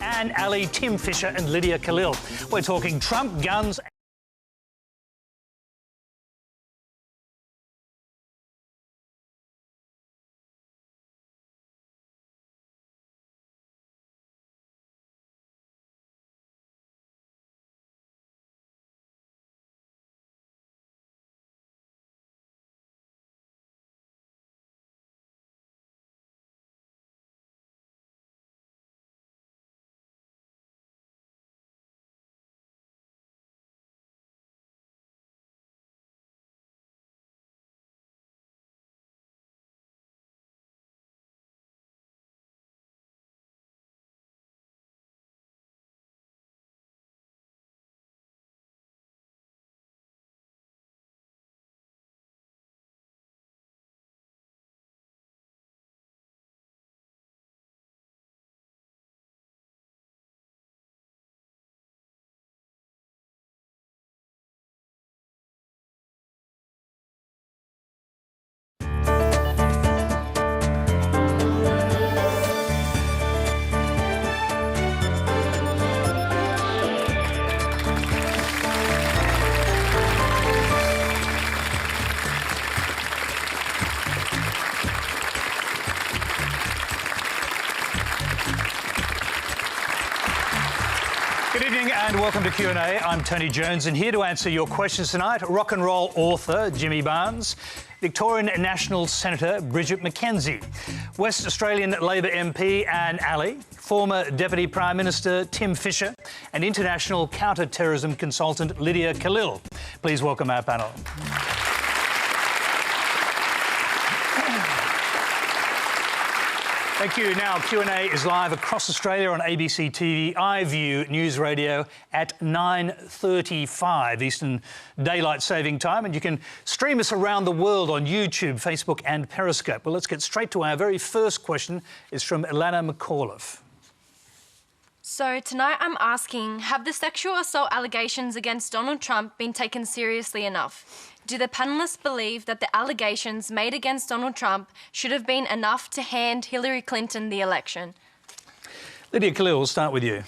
Anne, Ali, Tim Fischer and Lydia Khalil. We're talking Trump, guns... Good evening and welcome to Q&A. I'm Tony Jones and here to answer your questions tonight, rock and roll author Jimmy Barnes, Victorian National Senator Bridget McKenzie, West Australian Labor MP Anne Ali, former Deputy Prime Minister Tim Fischer and international counter-terrorism consultant Lydia Khalil. Please welcome our panel. Thank you. Now, Q&A is live across Australia on ABC TV, iView News Radio at 9:35 Eastern Daylight Saving Time, and you can stream us around the world on YouTube, Facebook and Periscope. Well, let's get straight to our very first question. It's from Ilana McAuliffe. So tonight I'm asking, have the sexual assault allegations against Donald Trump been taken seriously enough? Do the panellists believe that the allegations made against Donald Trump should have been enough to hand Hillary Clinton the election? Lydia Khalil, we'll start with you.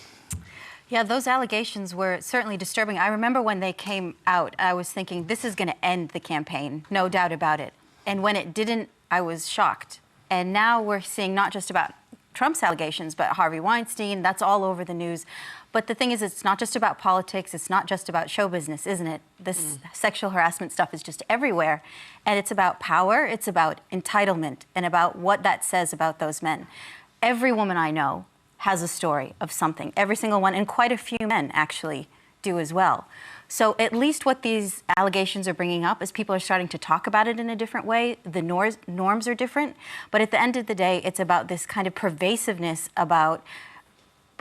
Yeah, those allegations were certainly disturbing. I remember when they came out, I was thinking, this is going to end the campaign, no doubt about it. And when it didn't, I was shocked. And now we're seeing not just about Trump's allegations, but Harvey Weinstein, that's all over the news. But the thing is, it's not just about politics, it's not just about show business, isn't it? This sexual harassment stuff is just everywhere. And it's about power, it's about entitlement, and about what that says about those men. Every woman I know has a story of something, every single one, and quite a few men actually do as well. So at least what these allegations are bringing up is people are starting to talk about it in a different way. The norms are different. But at the end of the day, it's about this kind of pervasiveness about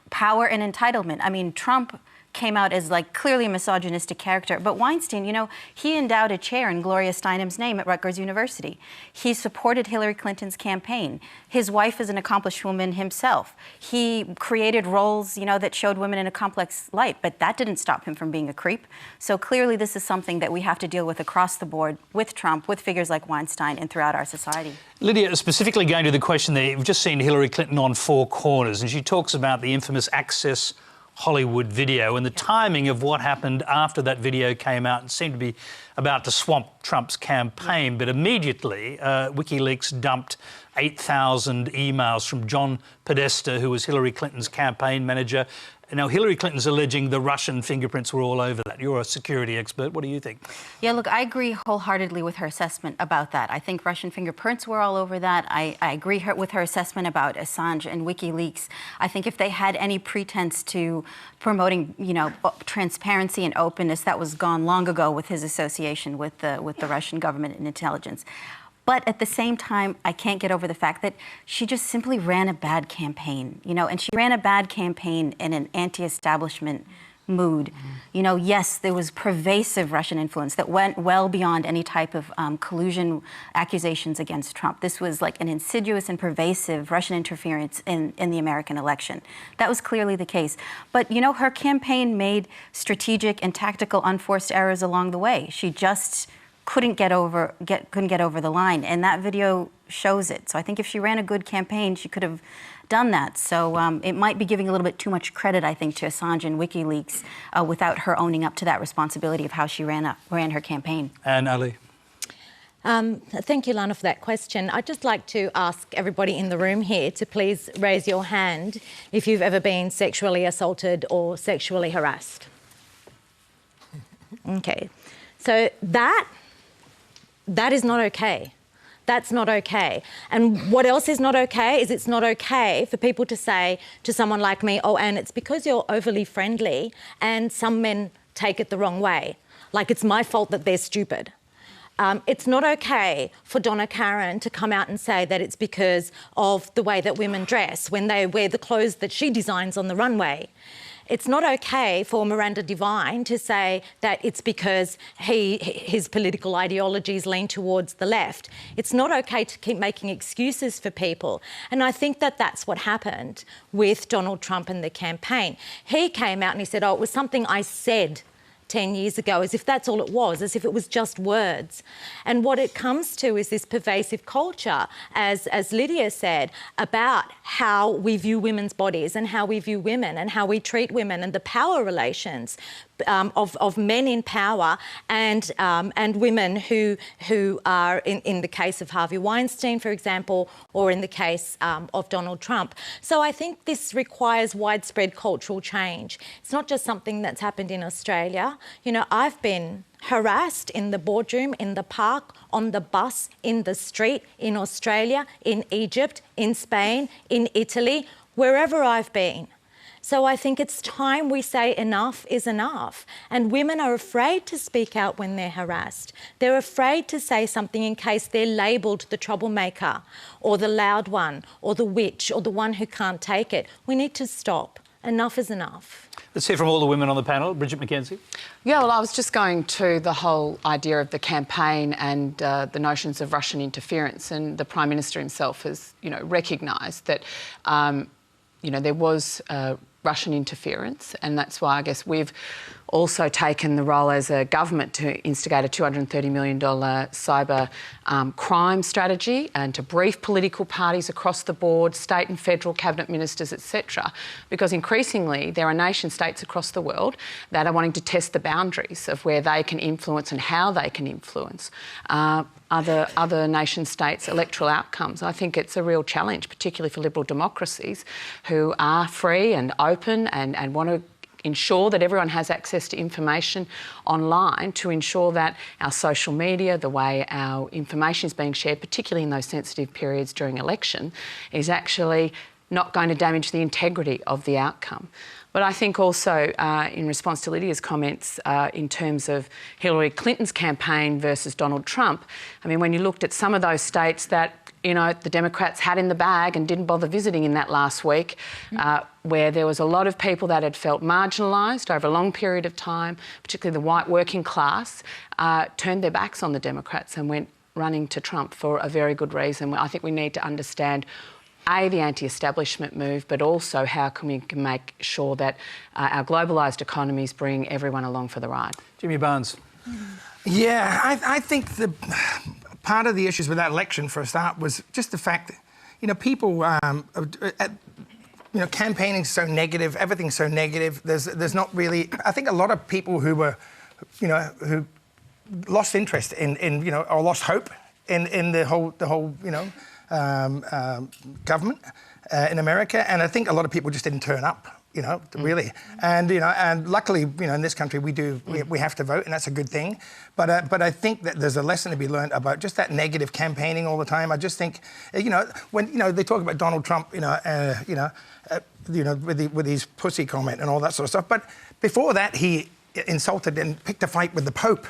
power and entitlement. I mean, Trump came out as like clearly a misogynistic character, but Weinstein, you know, he endowed a chair in Gloria Steinem's name at Rutgers University. He supported Hillary Clinton's campaign. His wife is an accomplished woman himself. He created roles, you know, that showed women in a complex light, but that didn't stop him from being a creep. So clearly this is something that we have to deal with across the board with Trump, with figures like Weinstein and throughout our society. Lydia, specifically going to the question there, you've just seen Hillary Clinton on Four Corners and she talks about the infamous Access Hollywood video and the timing of what happened after that video came out and seemed to be about to swamp Trump's campaign. But immediately, WikiLeaks dumped 8,000 emails from John Podesta, who was Hillary Clinton's campaign manager. Now, Hillary Clinton's alleging the Russian fingerprints were all over that. You're a security expert. What do you think? Yeah, look, I agree wholeheartedly with her assessment about that. I think Russian fingerprints were all over that. I agree with her assessment about Assange and WikiLeaks. I think if they had any pretense to promoting, you know, transparency and openness, that was gone long ago with his association with the Russian government and intelligence. But at the same time, I can't get over the fact that she just simply ran a bad campaign, you know, and she ran a bad campaign in an anti-establishment mood. You know, yes, there was pervasive Russian influence that went well beyond any type of collusion accusations against Trump. This was like an insidious and pervasive Russian interference in the American election. That was clearly the case. But, you know, her campaign made strategic and tactical unforced errors along the way. She just couldn't get over the line, and that video shows it. So I think if she ran a good campaign, she could have done that. So it might be giving a little bit too much credit, I think, to Assange and WikiLeaks without her owning up to that responsibility of how she ran her campaign. And Ali? Thank you, Lana, for that question. I'd just like to ask everybody in the room here to please raise your hand if you've ever been sexually assaulted or sexually harassed. Okay. So that is not okay. That's not okay. And what else is not okay is it's not okay for people to say to someone like me, oh, Anne, it's because you're overly friendly and some men take it the wrong way. Like it's my fault that they're stupid. It's not okay for Donna Karan to come out and say that it's because of the way that women dress when they wear the clothes that she designs on the runway. It's not okay for Miranda Devine to say that it's because his political ideologies lean towards the left. It's not okay to keep making excuses for people. And I think that that's what happened with Donald Trump and the campaign. He came out and he said, oh, it was something I said 10 years ago, as if that's all it was, as if it was just words. And what it comes to is this pervasive culture, as Lydia said, about how we view women's bodies and how we view women and how we treat women and the power relations of men in power and women who are, in the case of Harvey Weinstein, for example, or in the case of Donald Trump. So I think this requires widespread cultural change. It's not just something that's happened in Australia. You know, I've been harassed in the boardroom, in the park, on the bus, in the street, in Australia, in Egypt, in Spain, in Italy, wherever I've been. So I think it's time we say enough is enough. And women are afraid to speak out when they're harassed. They're afraid to say something in case they're labelled the troublemaker or the loud one or the witch or the one who can't take it. We need to stop. Enough is enough. Let's hear from all the women on the panel. Bridget McKenzie. Yeah, well, I was just going to the whole idea of the campaign and the notions of Russian interference, and the Prime Minister himself has, recognised that, there was Russian interference, and that's why I guess we've also taken the role as a government to instigate a $230 million cyber crime strategy and to brief political parties across the board, state and federal cabinet ministers, etc. Because increasingly there are nation states across the world that are wanting to test the boundaries of where they can influence and how they can influence other nation states' electoral outcomes. I think it's a real challenge, particularly for liberal democracies who are free and open and want to ensure that everyone has access to information online, to ensure that our social media, the way our information is being shared, particularly in those sensitive periods during election, is actually not going to damage the integrity of the outcome. But I think also, in response to Lydia's comments, in terms of Hillary Clinton's campaign versus Donald Trump, I mean, when you looked at some of those states that the Democrats had in the bag and didn't bother visiting in that last week, where there was a lot of people that had felt marginalised over a long period of time, particularly the white working class, turned their backs on the Democrats and went running to Trump for a very good reason. I think we need to understand the anti-establishment move, but also how can we make sure that our globalised economies bring everyone along for the ride. Jimmy Barnes. Yeah, I think part of the issues with that election, for a start, was just the fact that, people, campaigning so negative, everything's so negative. There's not really. I think a lot of people who were, who lost interest in or lost hope in the whole government in America, and I think a lot of people just didn't turn up. Really, and luckily, in this country we have to vote, and that's a good thing. But I think that there's a lesson to be learned about just that negative campaigning all the time. I just think, when they talk about Donald Trump, with his pussy comment and all that sort of stuff. But before that, he insulted and picked a fight with the Pope.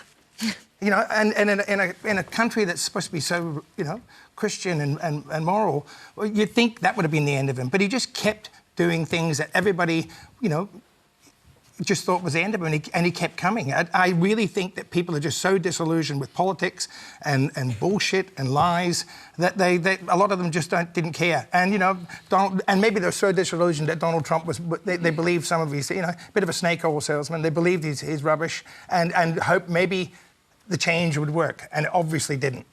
And in a country that's supposed to be so, Christian and moral, well, you'd think that would have been the end of him. But he just kept doing things that everybody, just thought was the end of him, and he kept coming. I really think that people are just so disillusioned with politics and bullshit and lies that they a lot of them just didn't care. And and maybe they're so disillusioned that Donald Trump was. They believed some of his, a bit of a snake oil salesman. They believed his rubbish and hoped maybe the change would work, and it obviously didn't.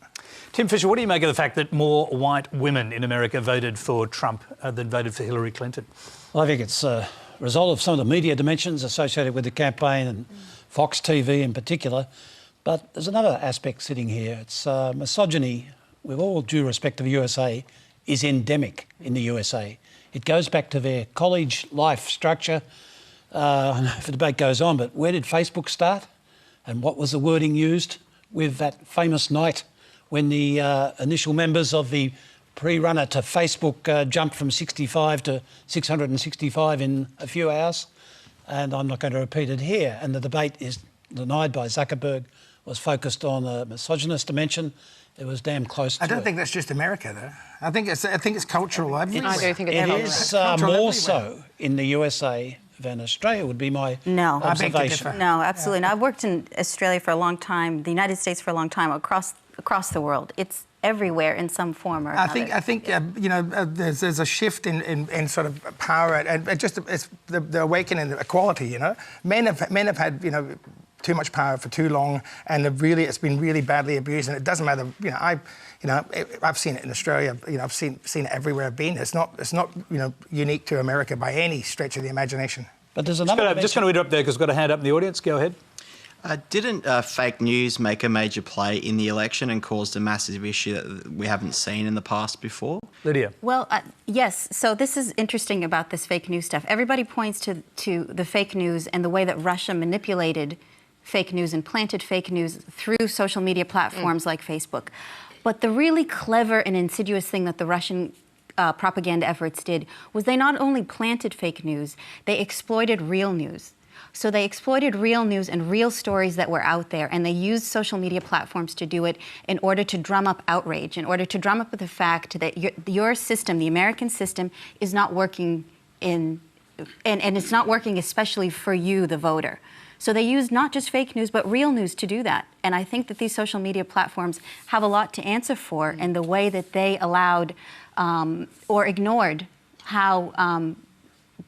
Tim Fischer, what do you make of the fact that more white women in America voted for Trump than voted for Hillary Clinton? Well, I think it's a result of some of the media dimensions associated with the campaign and Fox TV in particular. But there's another aspect sitting here. It's misogyny, with all due respect to the USA, is endemic in the USA. It goes back to their college life structure. I know if the debate goes on, but where did Facebook start? And what was the wording used with that famous night when the initial members of the pre-runner to Facebook jumped from 65 to 665 in a few hours? And I'm not going to repeat it here. And the debate is denied by Zuckerberg, was focused on a misogynist dimension. It was damn close to I don't think that's just America, though. I think it's cultural everywhere. I do think it is cultural more everywhere. so in the USA than Australia, would be my No. I beg to observation. differ. No, absolutely not. I've worked in Australia for a long time, the United States for a long time, across the world. It's everywhere in some form or another. I think you know, there's a shift in sort of power and just it's the awakening of equality. You know, men have had, you know, too much power for too long, and it's been really badly abused. And it doesn't matter. I've seen it in Australia. You know, I've seen it everywhere I've been. It's not you know, unique to America by any stretch of the imagination. But there's another Just going to interrupt there because we've got a hand up in the audience. Go ahead. Didn't fake news make a major play in the election and caused a massive issue that we haven't seen in the past before? Lydia. Well, yes. So this is interesting about this fake news stuff. Everybody points to the fake news and the way that Russia manipulated fake news and planted fake news through social media platforms like Facebook. But the really clever and insidious thing that the Russian propaganda efforts did was they not only planted fake news, they exploited real news. So they exploited real news and real stories that were out there, and they used social media platforms to do it in order to drum up outrage, in order to drum up the fact that your system, the American system, is not working and it's not working especially for you, the voter. So they used not just fake news, but real news to do that. And I think that these social media platforms have a lot to answer for in the way that they allowed or ignored how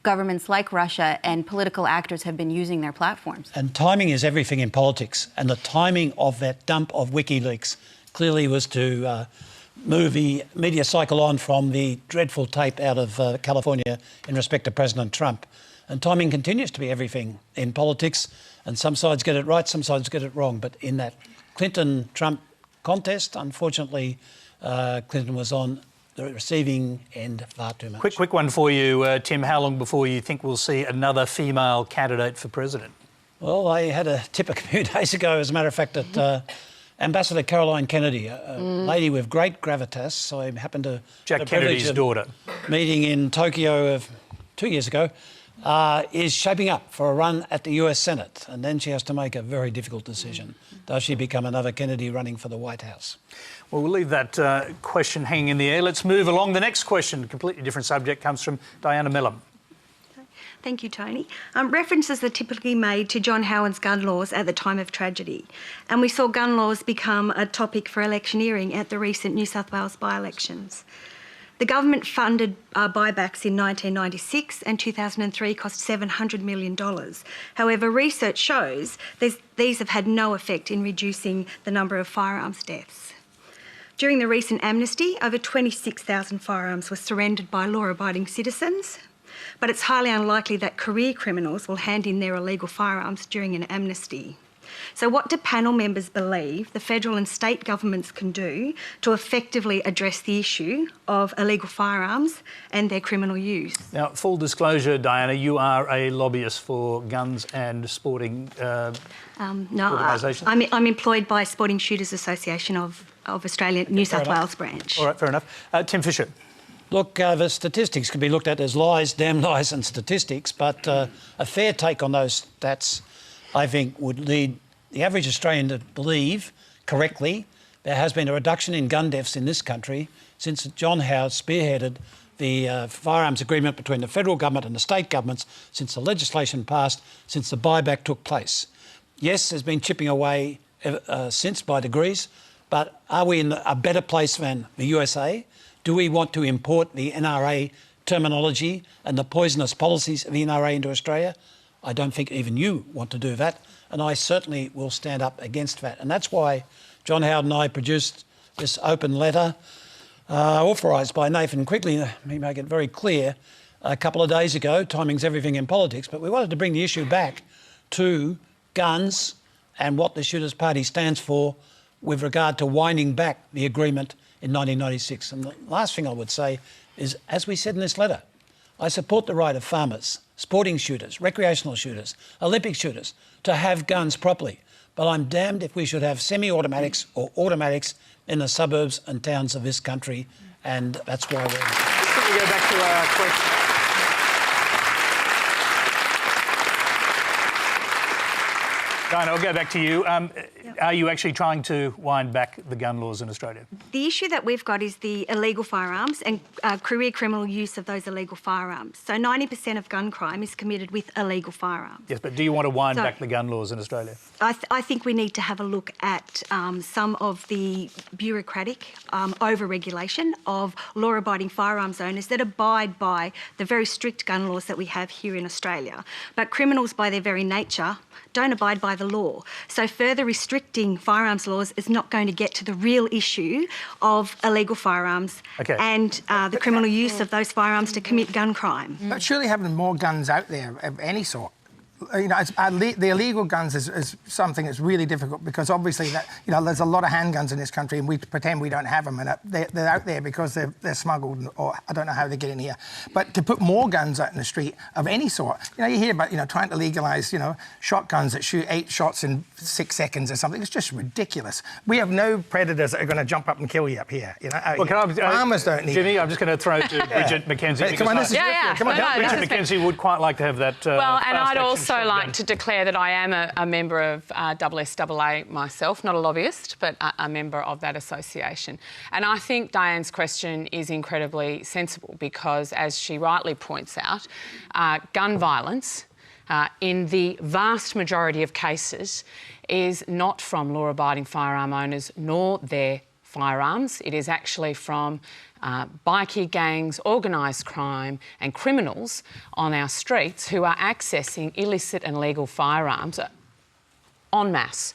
governments like Russia and political actors have been using their platforms. And timing is everything in politics. And the timing of that dump of WikiLeaks clearly was to move the media cycle on from the dreadful tape out of California in respect to President Trump. And timing continues to be everything in politics. And some sides get it right, some sides get it wrong. But in that Clinton-Trump contest, unfortunately, Clinton was on the receiving end far too much. Quick one for you, Tim. How long before you think we'll see another female candidate for president? Well, I had a tip a few days ago, as a matter of fact, that Ambassador Caroline Kennedy, a lady with great gravitas, I happened to... Jack Kennedy's daughter. Meeting in Tokyo 2 years ago, is shaping up for a run at the US Senate. And then she has to make a very difficult decision. Does she become another Kennedy running for the White House? Well, we'll leave that question hanging in the air. Let's move along. The next question, completely different subject, comes from Diana Mellum. Thank you, Tony. References are typically made to John Howard's gun laws at the time of tragedy. And we saw gun laws become a topic for electioneering at the recent New South Wales by-elections. The government funded buybacks in 1996 and 2003 cost $700 million. However, research shows these have had no effect in reducing the number of firearms deaths. During the recent amnesty, over 26,000 firearms were surrendered by law-abiding citizens, but it's highly unlikely that career criminals will hand in their illegal firearms during an amnesty. So what do panel members believe the federal and state governments can do to effectively address the issue of illegal firearms and their criminal use? Now, full disclosure, Diana, you are a lobbyist for guns and sporting organisations? I'm employed by Sporting Shooters Association of Australia, New South Wales branch. All right, fair enough. Tim Fischer. Look, the statistics can be looked at as lies, damn lies and statistics, but a fair take on those stats, I think, would lead the average Australian to believe correctly there has been a reduction in gun deaths in this country since John Howard spearheaded the firearms agreement between the federal government and the state governments, since the legislation passed, since the buyback took place. Yes, there's been chipping away since by degrees, but are we in a better place than the USA? Do we want to import the NRA terminology and the poisonous policies of the NRA into Australia? I don't think even you want to do that, and I certainly will stand up against that. And that's why John Howard and I produced this open letter authorised by Nathan Quickly. Let me make it very clear. A couple of days ago, timing's everything in politics, but we wanted to bring the issue back to guns and what the Shooters Party stands for with regard to winding back the agreement in 1996. And the last thing I would say is, as we said in this letter, I support the right of farmers, sporting shooters, recreational shooters, Olympic shooters to have guns properly. But I'm damned if we should have semi-automatics or automatics in the suburbs and towns of this country, and that's why we're... Let me go back to our question. Diana, I'll go back to you. Are you actually trying to wind back the gun laws in Australia? The issue that we've got is the illegal firearms and career criminal use of those illegal firearms. So 90% of gun crime is committed with illegal firearms. Yes, but do you want to wind back the gun laws in Australia? I think we need to have a look at some of the bureaucratic over-regulation of law-abiding firearms owners that abide by the very strict gun laws that we have here in Australia. But criminals, by their very nature, don't abide by the law. So further restricting firearms laws is not going to get to the real issue of illegal firearms and the criminal use of those firearms to commit gun crime. But surely having more guns out there of any sort, you know, the illegal guns is something that's really difficult because obviously that, you know, there's a lot of handguns in this country and we pretend we don't have them, and they're out there because they're smuggled, or I don't know how they get in here. But to put more guns out in the street of any sort, you know, you hear about, you know, trying to legalise, you know, shotguns that shoot 8 shots in 6 seconds or something. It's just ridiculous. We have no predators that are going to jump up and kill you up here. You know, farmers don't need. Jimmy, I'm just going to throw to Bridget McKenzie. Come on, this is Come on, Bridget McKenzie would quite like to have that. Well, and I'd also like to declare that I am a member of SSAA myself, not a lobbyist, but a member of that association. And I think Diane's question is incredibly sensible because, as she rightly points out, gun violence in the vast majority of cases is not from law-abiding firearm owners nor their firearms. It is actually from bikie gangs, organised crime and criminals on our streets who are accessing illicit and legal firearms en masse.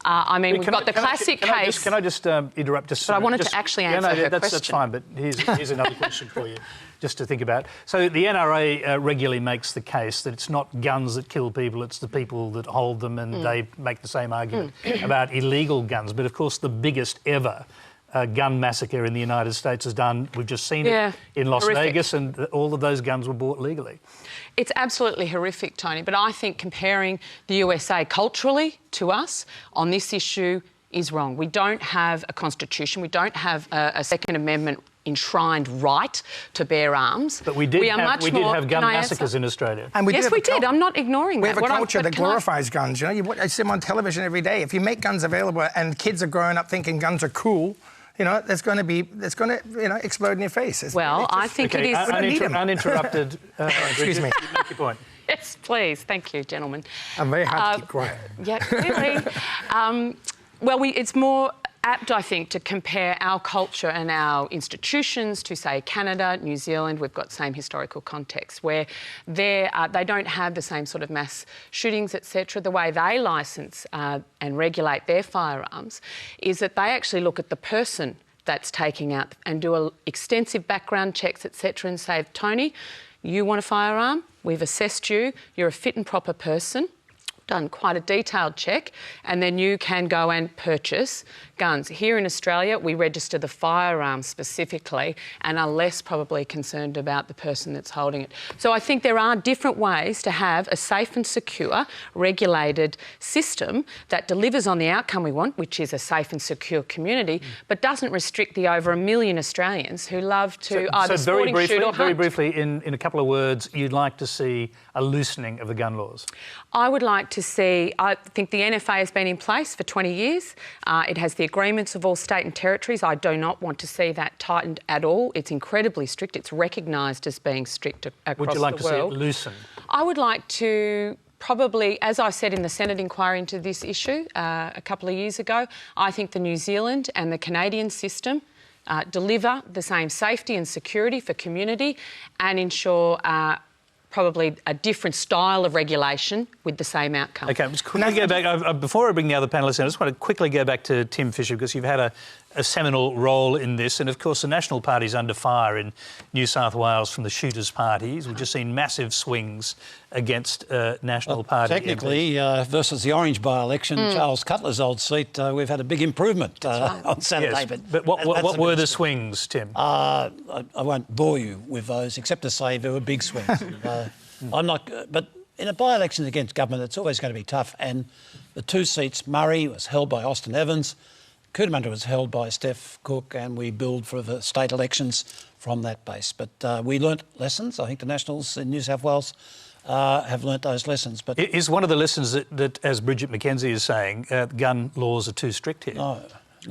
I mean, we've got the classic case... Can I just interrupt? But I wanted to actually answer her question. That's fine, but here's another question for you, just to think about. So the NRA regularly makes the case that it's not guns that kill people, it's the people that hold them, and they make the same argument about illegal guns. But, of course, the biggest ever gun massacre in the United States is done. We've just seen it in Las Vegas, and all of those guns were bought legally. It's absolutely horrific, Tony, but I think comparing the USA culturally to us on this issue is wrong. We don't have a constitution. We don't have a Second Amendment enshrined right to bear arms. But we did have gun massacres in Australia. And yes, we did. I'm not ignoring that. We have a culture that glorifies guns. You know, I see them on television every day. If you make guns available and kids are growing up thinking guns are cool, you know, that's going to explode in your face. I think it is... Uninterrupted. Excuse me. Make your point. Yes, please. Thank you, gentlemen. I'm very hard to keep quiet. Yeah, really. It's more apt, I think, to compare our culture and our institutions to, say, Canada, New Zealand. We've got same historical context where they don't have the same sort of mass shootings, etc. The way they licence and regulate their firearms is that they actually look at the person that's taking out and do extensive background checks, etc., and say, Tony, you want a firearm? We've assessed you. You're a fit and proper person. Done quite a detailed check, and then you can go and purchase guns. Here in Australia, we register the firearms specifically and are less probably concerned about the person that's holding it. So I think there are different ways to have a safe and secure, regulated system that delivers on the outcome we want, which is a safe and secure community, but doesn't restrict the over 1 million Australians who love to either sporting shoot or hunt. Very briefly, in a couple of words, you'd like to see a loosening of the gun laws? I would like to see... I think the NFA has been in place for 20 years. It has the agreements of all state and territories. I do not want to see that tightened at all. It's incredibly strict. It's recognised as being strict across the world. Would you like to see it loosened? I would like to... Probably, as I said in the Senate inquiry into this issue a couple of years ago, I think the New Zealand and the Canadian system deliver the same safety and security for community and ensure probably a different style of regulation with the same outcome. OK, just quickly go back. Before I bring the other panellists in, I just want to quickly go back to Tim Fischer, because you've had a seminal role in this. And of course, the National Party's under fire in New South Wales from the Shooters Parties. We've just seen massive swings against National Party. Technically, versus the Orange by-election, Charles Cutler's old seat, we've had a big improvement on Saturday. Yes, but what were the swings, Tim? I won't bore you with those, except to say there were big swings. I'm not, but in a by-election against government, it's always going to be tough. And the two seats, Murray was held by Austin Evans, Cootamundra was held by Steph Cook, and we build for the state elections from that base. But we learnt lessons. I think the Nationals in New South Wales have learnt those lessons. But is one of the lessons that as Bridget McKenzie is saying, gun laws are too strict here? No.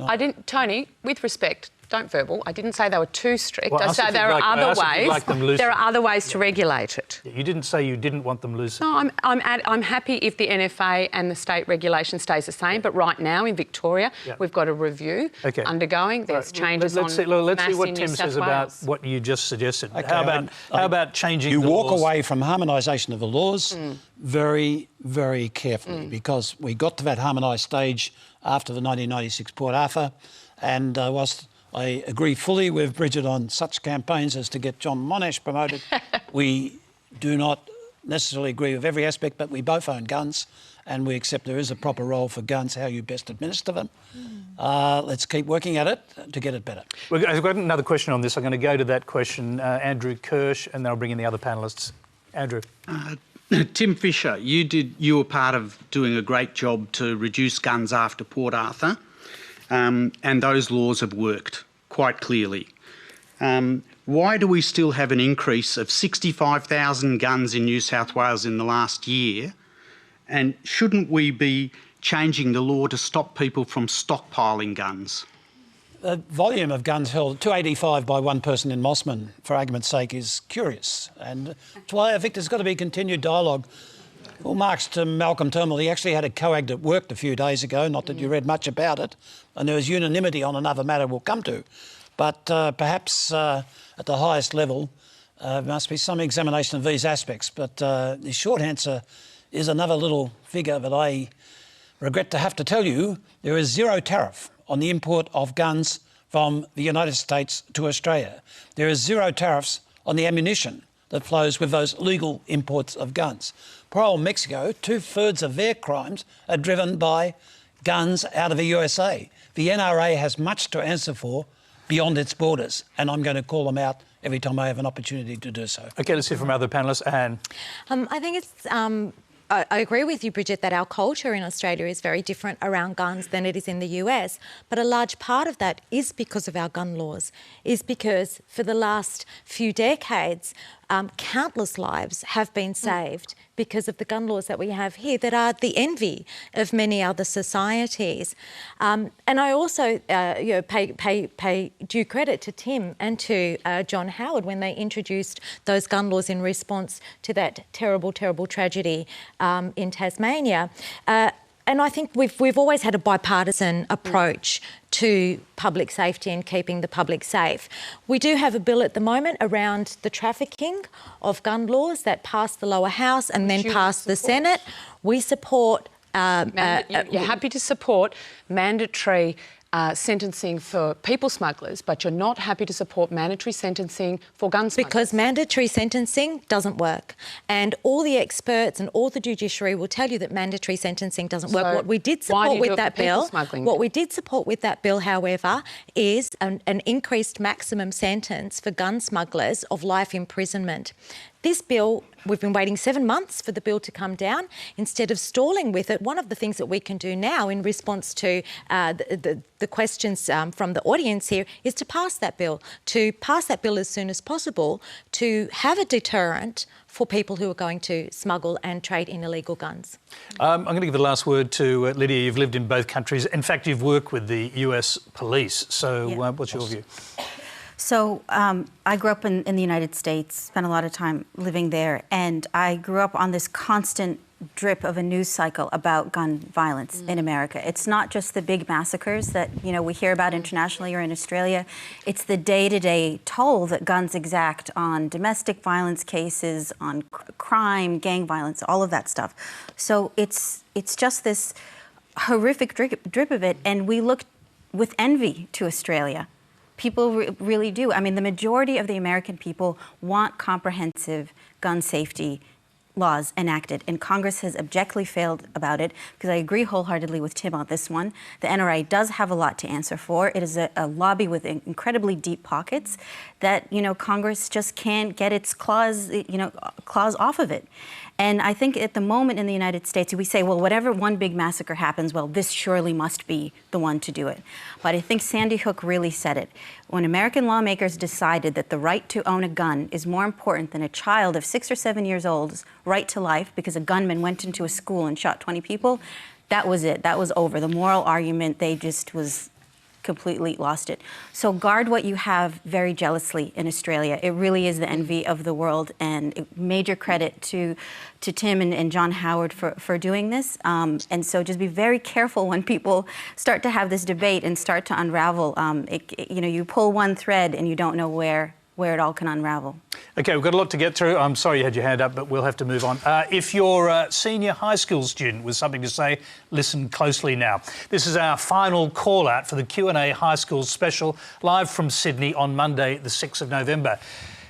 I didn't, Tony, with respect, don't verbal, I didn't say they were too strict. Well, I said there are other ways. There are other ways to regulate it. You didn't say you didn't want them looser. No, I'm happy if the NFA and the state regulation stays the same, but right now in Victoria, we've got a review undergoing. There's changes let's see what Tim says about what you just suggested. Okay, how about changing the laws? You walk away from harmonisation of the laws very, very carefully because we got to that harmonised stage after the 1996 Port Arthur, and whilst I agree fully with Bridget on such campaigns as to get John Monash promoted. We do not necessarily agree with every aspect, but we both own guns and we accept there is a proper role for guns, how you best administer them. Let's keep working at it to get it better. I've got another question on this. I'm going to go to that question, Andrew Kirsch, and then I'll bring in the other panellists. Andrew. Tim Fischer, you were part of doing a great job to reduce guns after Port Arthur. And those laws have worked quite clearly. Why do we still have an increase of 65,000 guns in New South Wales in the last year? And shouldn't we be changing the law to stop people from stockpiling guns? The volume of guns held, 285 by one person in Mossman, for argument's sake, is curious. And that's why I think there's got to be continued dialogue. Well, Marx to Malcolm Turnbull, he actually had a coag that worked a few days ago, not that you read much about it, and there was unanimity on another matter we'll come to. But perhaps at the highest level, there must be some examination of these aspects. But the short answer is another little figure that I regret to have to tell you. There is zero tariff on the import of guns from the United States to Australia. There is zero tariffs on the ammunition that flows with those legal imports of guns. Poor old Mexico, 2/3 of their crimes are driven by guns out of the USA. The NRA has much to answer for beyond its borders, and I'm going to call them out every time I have an opportunity to do so. OK, let's hear from other panellists. Anne. I think it's... I agree with you, Bridget, that our culture in Australia is very different around guns than it is in the US. But a large part of that is because of our gun laws, is because for the last few decades, countless lives have been saved because of the gun laws that we have here that are the envy of many other societies. And I also pay due credit to Tim and to John Howard when they introduced those gun laws in response to that terrible, terrible tragedy in Tasmania. And I think we've always had a bipartisan approach to public safety and keeping the public safe. We do have a bill at the moment around the trafficking of gun laws that passed the lower house and then passed the Senate. We support... you're happy to support mandatory sentencing for people smugglers, but you're not happy to support mandatory sentencing for gun smugglers. Because mandatory sentencing doesn't work. And all the experts and all the judiciary will tell you that mandatory sentencing doesn't work. What we did support with that bill, however, is an increased maximum sentence for gun smugglers of life imprisonment. This bill, we've been waiting 7 months for the bill to come down. Instead of stalling with it, one of the things that we can do now in response to the questions from the audience here is to pass that bill as soon as possible to have a deterrent for people who are going to smuggle and trade in illegal guns. I'm going to give the last word to Lydia. You've lived in both countries. In fact, you've worked with the US police. So what's your view? So I grew up in the United States, spent a lot of time living there, and I grew up on this constant drip of a news cycle about gun violence in America. It's not just the big massacres that we hear about internationally or in Australia. It's the day-to-day toll that guns exact on domestic violence cases, on crime, gang violence, all of that stuff. So it's just this horrific drip of it, and we look with envy to Australia. People really do. I mean, the majority of the American people want comprehensive gun safety laws enacted, and Congress has abjectly failed about it, because I agree wholeheartedly with Tim on this one. The NRA does have a lot to answer for. It is a lobby with incredibly deep pockets that, you know, Congress just can't get its claws off of it. And I think at the moment in the United States, we say, well, whatever one big massacre happens, well, this surely must be the one to do it. But I think Sandy Hook really said it. When American lawmakers decided that the right to own a gun is more important than a child of 6 or 7 years old's right to life because a gunman went into a school and shot 20 people, that was it. That was over. The moral argument, they just was completely lost it. So guard what you have very jealously in Australia. It really is the envy of the world, and major credit to Tim and John Howard for doing this. And so just be very careful when people start to have this debate and start to unravel. You pull one thread and you don't know where it all can unravel. OK, we've got a lot to get through. I'm sorry you had your hand up, but we'll have to move on. If you're a senior high school student with something to say, listen closely now. This is our final call-out for the Q&A High School Special, live from Sydney on Monday, the 6th of November.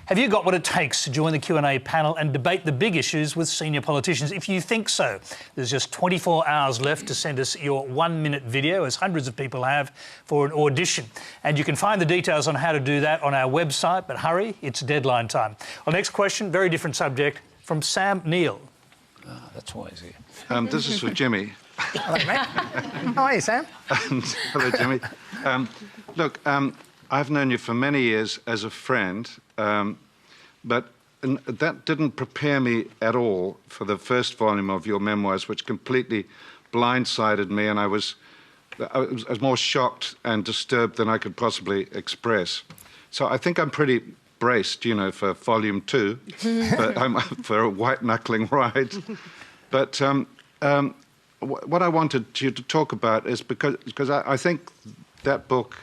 Have you got what it takes to join the Q&A panel and debate the big issues with senior politicians? If you think so, there's just 24 hours left to send us your 1-minute video, as hundreds of people have, for an audition. And you can find the details on how to do that on our website, but hurry, it's deadline time. Our next question, very different subject, from Sam Neal. Oh, that's why he's here. This is for Jimmy. Hello, mate. How are you, Sam? Hello, Jimmy. Look, I've known you for many years as a friend, but that didn't prepare me at all for the first volume of your memoirs, which completely blindsided me, and I was more shocked and disturbed than I could possibly express. So I think I'm pretty braced, you know, for volume 2, but I'm up for a white-knuckling ride. But what I wanted you to talk about is because I think that book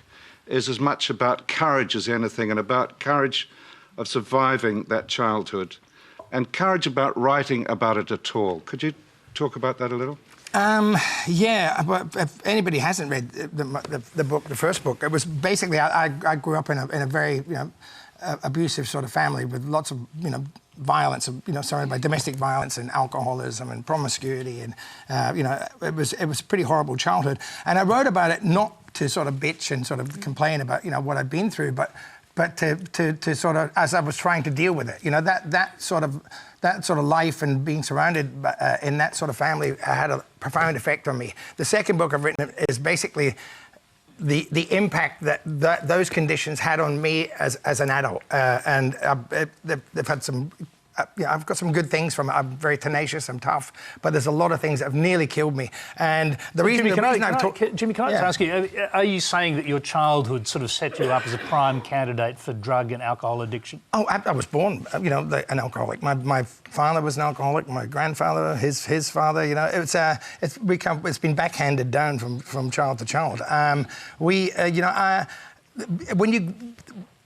is as much about courage as anything, and about courage of surviving that childhood, and courage about writing about it at all. Could you talk about that a little? Yeah, but if anybody hasn't read the book, the first book, it was basically I grew up in a very abusive sort of family with lots of violence, surrounded by domestic violence and alcoholism and promiscuity, and it was a pretty horrible childhood. And I wrote about it not to sort of bitch and sort of complain about what I'd been through, but to sort of, as I was trying to deal with it, that sort of life and being surrounded in that sort of family had a profound effect on me. The second book I've written is basically the impact that those conditions had on me as an adult, and they've had some. I've got some good things from it. I'm very tenacious, I'm tough, but there's a lot of things that have nearly killed me. And the reason Jimmy, Jimmy, can I just ask you, are you saying that your childhood sort of set you up as a prime candidate for drug and alcohol addiction? Oh, I was born, an alcoholic. My father was an alcoholic. My grandfather, his father. It's been backhanded down from child to child.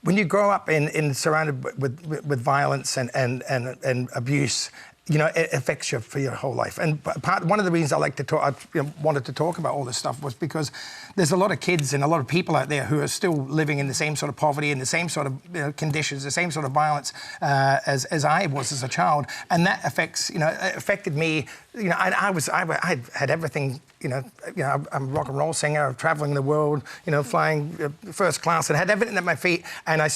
When you grow up in surrounded with violence and abuse, it affects you for your whole life. And one of the reasons I wanted to talk about all this stuff was because there's a lot of kids and a lot of people out there who are still living in the same sort of poverty and the same sort of conditions, the same sort of violence as I was as a child, and that affected me. I had everything. I'm a rock and roll singer, traveling the world, flying first class, and had everything at my feet, and it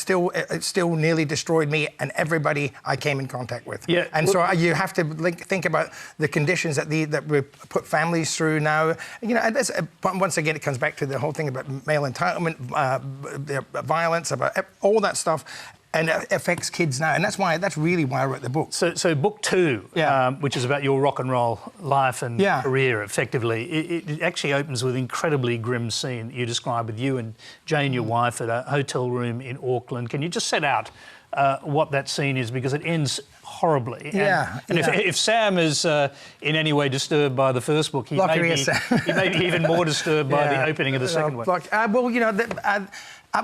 still nearly destroyed me and everybody I came in contact with. Yeah. And so you have to think about the conditions that we put families through now. Once again, it comes back to the whole thing about male entitlement, violence, about all that stuff. And it affects kids now, and that's really why I wrote the book. So book 2, which is about your rock and roll life and career, effectively, it actually opens with an incredibly grim scene that you describe with you and Jane, your wife, at a hotel room in Auckland. Can you just set out what that scene is, because it ends horribly. Yeah. And if Sam is in any way disturbed by the first book, he may be even more disturbed by the opening of the second one. Well, you know,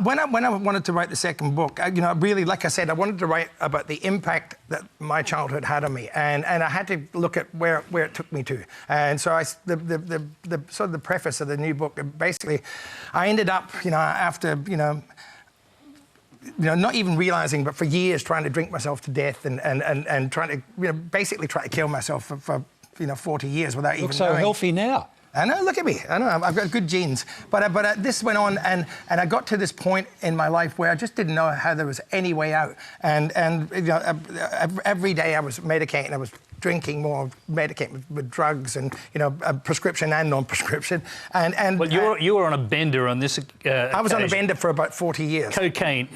when I wanted to write the second book, you know, really, like I said, I wanted to write about the impact that my childhood had on me, and I had to look at where it took me to. And so the sort of the preface of the new book, basically, I ended up, you know, after, you know, not even realising, but for years trying to drink myself to death and trying to, you know, basically try to kill myself for you know, 40 years without even so knowing. healthy now. I know, look at me. I know, I've got good genes. But this went on, and I got to this point in my life where I just didn't know how there was any way out. And you know, every day I was medicating, I was drinking more, medicating with drugs and, you know, prescription and non-prescription. Well, you were on a bender on this occasion. I was on a bender for about 40 years. Cocaine,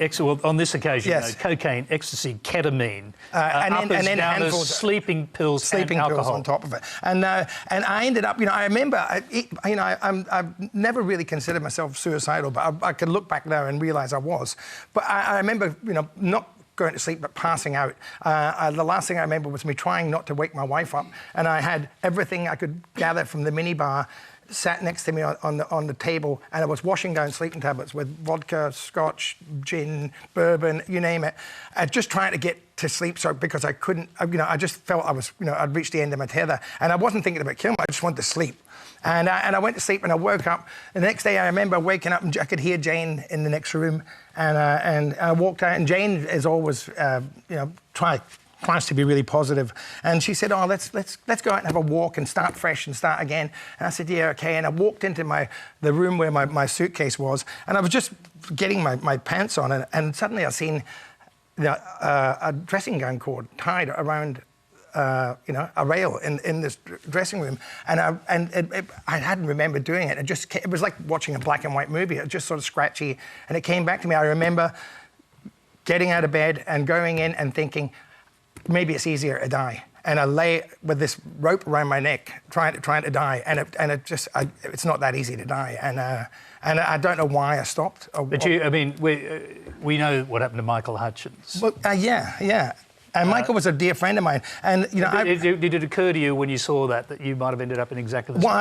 on this occasion, yes. cocaine, ecstasy, ketamine, and then downers, sleeping pills, and alcohol. Pills on top of it. And I ended up, you know, I remember, I've never really considered myself suicidal, but I could look back now and realise I was. But I remember, you know, not going to sleep but passing out. The last thing I remember was me trying not to wake my wife up, and I had everything I could gather from the minibar sat next to me on the table, and I was washing down sleeping tablets with vodka, scotch, gin, bourbon, you name it, just trying to get to sleep. So because I couldn't, you know, I just felt I was, you know, I'd reached the end of my tether, and I wasn't thinking about killing myself. I just wanted to sleep. And I went to sleep, and I woke up. The next day, I remember waking up, and I could hear Jane in the next room, and I walked out, and Jane is always, you know, tries to be really positive. And she said, "Oh, let's go out and have a walk and start fresh and start again." And I said, "Yeah, okay." And I walked into the room where my suitcase was, and I was just getting my pants on, and suddenly I seen, you know, a dressing gown cord tied around, you know, a rail in this dressing room, and I hadn't remembered doing it. It was like watching a black and white movie. It was just sort of scratchy, and it came back to me. I remember getting out of bed and going in and thinking, maybe it's easier to die. And I lay with this rope around my neck, trying to die, and it's not that easy to die. And I don't know why I stopped. But I mean, we know what happened to Michael Hutchins. Well, yeah. And Michael was a dear friend of mine, and you know. Did it occur to you when you saw that you might have ended up in exactly the same? Well,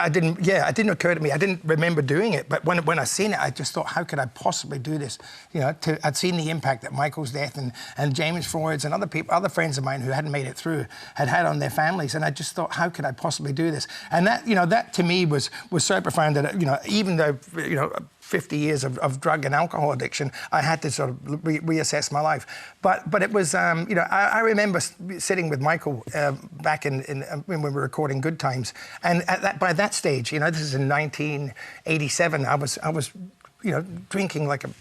I didn't. Yeah, it didn't occur to me. I didn't remember doing it, but when I seen it, I just thought, how could I possibly do this? You know, I'd seen the impact that Michael's death and James Freud's and other friends of mine who hadn't made it through had on their families, and I just thought, how could I possibly do this? And that, you know, that to me was so profound that, you know, even though, you know, 50 years of drug and alcohol addiction, I had to sort of reassess my life. But it was, you know, I remember sitting with Michael back in when we were recording Good Times, and by that stage, you know, this is in 1987, I was you know, drinking like a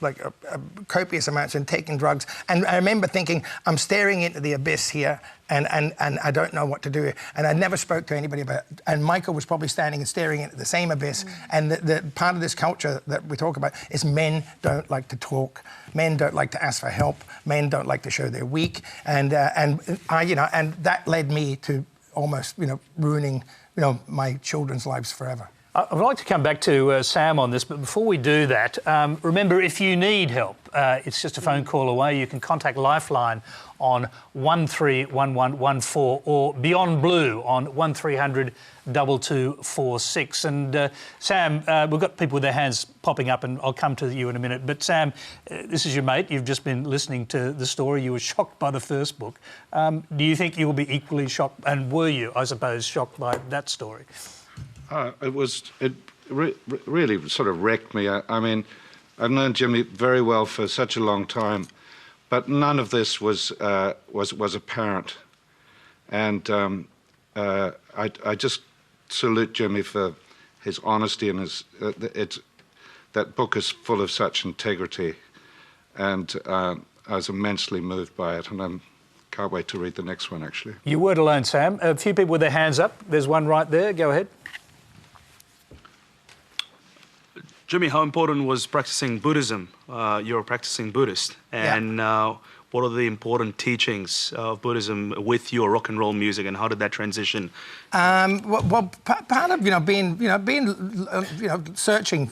copious amounts and taking drugs. And I remember thinking, I'm staring into the abyss here, and I don't know what to do. And I never spoke to anybody about it. And Michael was probably standing and staring into the same abyss. And the part of this culture that we talk about is men don't like to talk. Men don't like to ask for help. Men don't like to show they're weak. And you know, and that led me to almost, you know, ruining, you know, my children's lives forever. I'd like to come back to Sam on this, but before we do that, remember, if you need help, it's just a phone call away. You can contact Lifeline on 131114 or Beyond Blue on 1300 2246. And Sam, we've got people with their hands popping up, and I'll come to you in a minute. But Sam, this is your mate. You've just been listening to the story. You were shocked by the first book. Do you think you will be equally shocked, and were you, I suppose, shocked by that story? It really sort of wrecked me. I mean, I've known Jimmy very well for such a long time, but none of this was apparent. And I just salute Jimmy for his honesty and his. That book is full of such integrity, and I was immensely moved by it, and I can't wait to read the next one. Actually, you weren't alone, Sam. A few people with their hands up. There's one right there. Go ahead. Jimmy, how important was practicing Buddhism? You're a practicing Buddhist. And what what are the important teachings of Buddhism with your rock and roll music, and how did that transition? Part of being searching,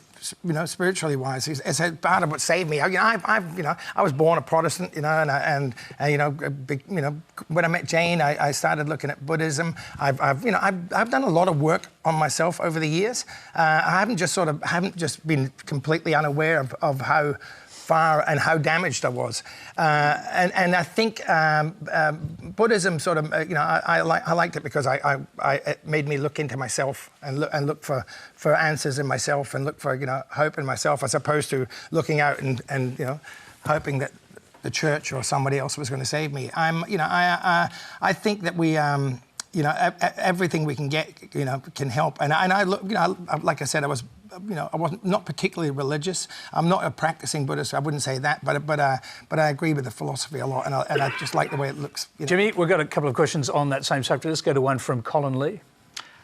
spiritually wise, is part of what saved me. I was born a Protestant, and when I met Jane, I started looking at Buddhism. I've done a lot of work on myself over the years. I haven't just been completely unaware of how far and how damaged I was, and I think Buddhism sort of I liked it because it made me look into myself and look for answers in myself and look for hope in myself, as opposed to looking out and hoping that the church or somebody else was going to save me. I think that we everything we can get can help, and I look like I said, I wasn't not particularly religious. I'm not a practicing Buddhist, so I wouldn't say that, but I agree with the philosophy a lot, and I just like the way it looks. Jimmy, we've got a couple of questions on that same subject. Let's go to one from Colin Lee.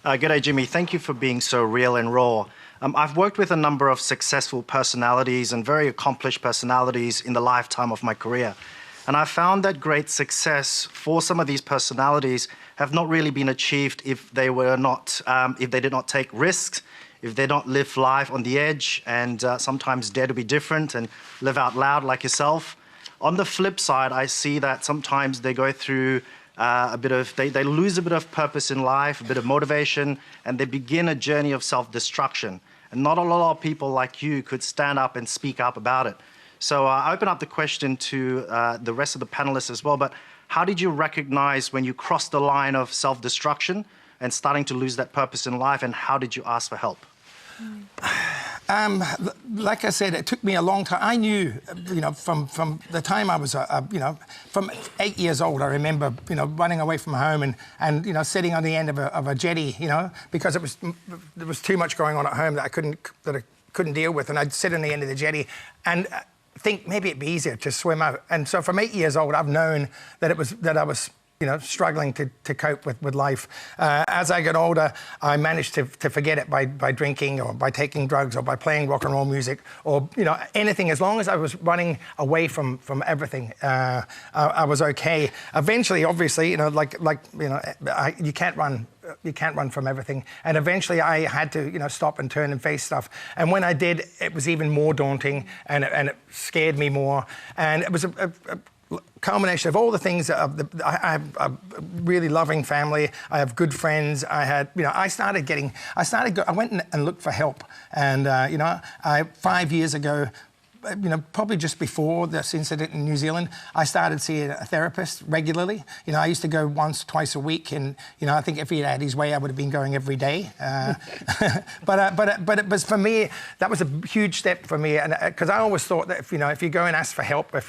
G'day, Jimmy. Thank you for being so real and raw. I've worked with a number of successful personalities and very accomplished personalities in the lifetime of my career. And I found that great success for some of these personalities have not really been achieved if they did not take risks, if they don't live life on the edge and sometimes dare to be different and live out loud like yourself. On the flip side, I see that sometimes they go through they lose a bit of purpose in life, a bit of motivation, and they begin a journey of self-destruction. And not a lot of people like you could stand up and speak up about it. So I open up the question to the rest of the panelists as well, but how did you recognize when you crossed the line of self-destruction and starting to lose that purpose in life, and how did you ask for help? Like I said, it took me a long time. I knew, from the time I was, from 8 years old, I remember, running away from home and sitting on the end of a jetty, because there was too much going on at home that I couldn't deal with, and I'd sit on the end of the jetty and think maybe it'd be easier to swim out. And so from 8 years old, I've known that I was struggling to cope with life. As I got older, I managed to forget it by drinking or by taking drugs or by playing rock and roll music or anything. As long as I was running away from everything, I was okay. Eventually, obviously, you can't run from everything. And eventually, I had to stop and turn and face stuff. And when I did, it was even more daunting, and it scared me more. And it was a culmination of all the things. I have a really loving family. I have good friends. I had, I went and looked for help. And, 5 years ago, probably just before this incident in New Zealand, I started seeing a therapist regularly. I used to go once, twice a week, and I think if he had his way, I would have been going every day. But it was, for me, that was a huge step for me, and because I always thought that if you go and ask for help, I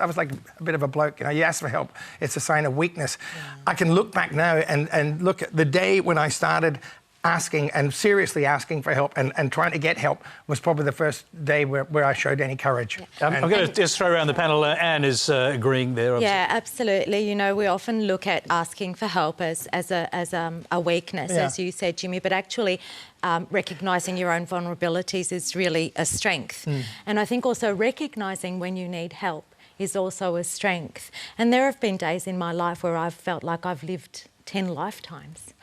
was like a bit of a bloke. You ask for help, it's a sign of weakness. I can look back now and look at the day when I started asking and seriously asking for help and trying to get help was probably the first day where I showed any courage. I'm going to just throw around the panel. Anne is agreeing there. Obviously. Yeah, absolutely. We often look at asking for help as a weakness, as you said, Jimmy, but actually recognising your own vulnerabilities is really a strength. And I think also recognising when you need help is also a strength. And there have been days in my life where I've felt like I've lived 10 lifetimes.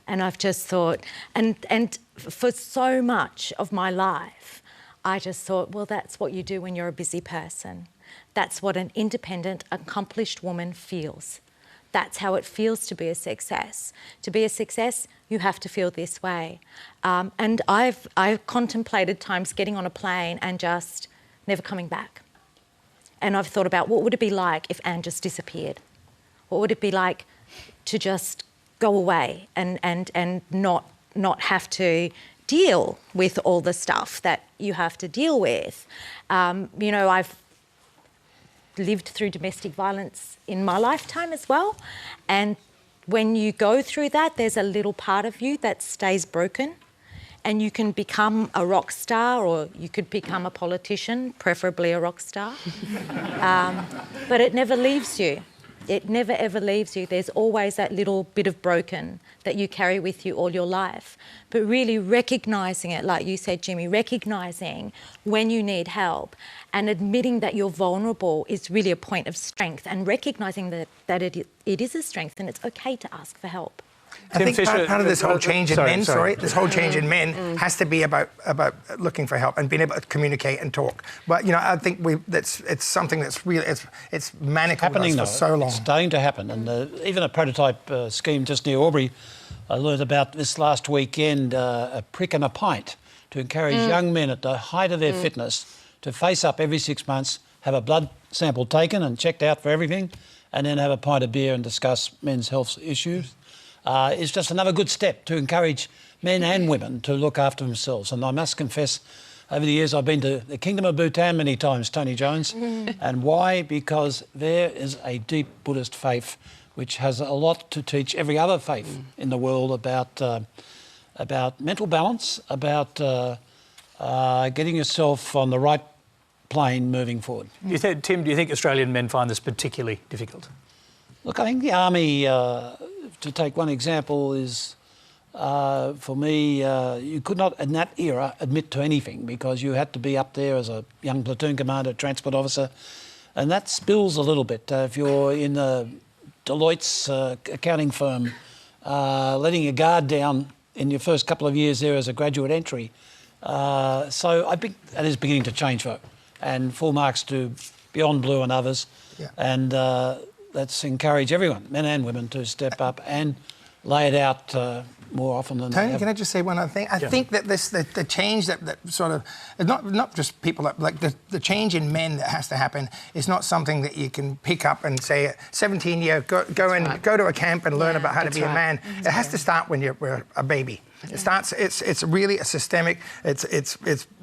And I've just thought, and for so much of my life, I just thought, well, that's what you do when you're a busy person. That's what an independent, accomplished woman feels. That's how it feels to be a success. To be a success, you have to feel this way. And I've contemplated times getting on a plane and just never coming back. And I've thought about what would it be like if Anne just disappeared? What would it be like to just go away and not have to deal with all the stuff that you have to deal with? I've lived through domestic violence in my lifetime as well. And when you go through that, there's a little part of you that stays broken. And you can become a rock star, or you could become a politician, preferably a rock star. But it never leaves you. It never ever leaves you. There's always that little bit of broken that you carry with you all your life. But really recognising it, like you said, Jimmy, recognising when you need help and admitting that you're vulnerable is really a point of strength, and recognising that it is a strength and it's okay to ask for help. I think part of this whole change in men, this whole change in men has to be about looking for help and being able to communicate and talk. But, you know, I think it's something that's really, it's manacled us for so long. It's starting to happen. And even a prototype scheme just near Albury, I learned about this last weekend, a prick and a pint, to encourage young men at the height of their fitness to face up every 6 months, have a blood sample taken and checked out for everything, and then have a pint of beer and discuss men's health issues. Is just another good step to encourage men and women to look after themselves. And I must confess, over the years I've been to the Kingdom of Bhutan many times, Tony Jones. And why? Because there is a deep Buddhist faith which has a lot to teach every other faith in the world about mental balance, about getting yourself on the right plane moving forward. Tim, do you think Australian men find this particularly difficult? Look, I think the Army, to take one example, is, for me, you could not in that era admit to anything because you had to be up there as a young platoon commander, transport officer, and that spills a little bit. If you're in Deloitte's accounting firm, letting your guard down in your first couple of years there as a graduate entry. So I think that is beginning to change, and full marks to Beyond Blue and others. Yeah. And let's encourage everyone, men and women, to step up and lay it out more often than Tony, can I just say one other thing? I think that the change that sort of, not just people, like the change in men that has to happen is not something that you can pick up and say, 17-year, go to a camp and learn about how to be a man. It has to start when you're a baby. It starts. It's really a systemic. It's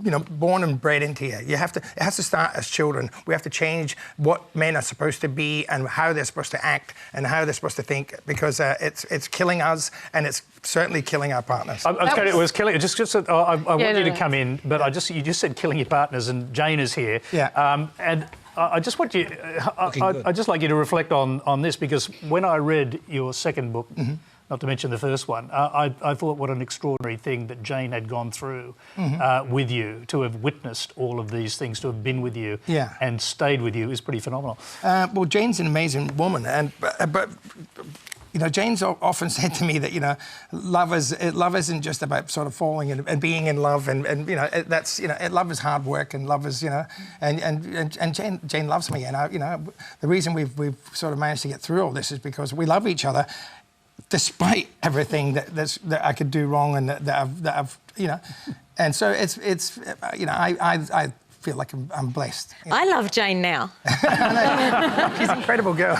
you know, born and bred into you. It has to start as children. We have to change what men are supposed to be and how they're supposed to act and how they're supposed to think, because it's killing us and it's certainly killing our partners. I want you to come in, but you just said killing your partners, and Jane is here. Yeah. And I just want you. I'd just like you to reflect on this, because when I read your second book. Not to mention the first one, I thought what an extraordinary thing that Jane had gone through with you, to have witnessed all of these things, to have been with you and stayed with you is pretty phenomenal. Well, Jane's an amazing woman, but you know, Jane's often said to me that, you know, love isn't just about sort of falling and being in love, and you know, that's, you know, love is hard work, and love is, you know, and Jane loves me, and you know, the reason we've sort of managed to get through all this is because we love each other, despite everything that I could do wrong and that I've you know, and so it's you know, I feel like I'm blessed. You know? I love Jane now. She's an incredible girl.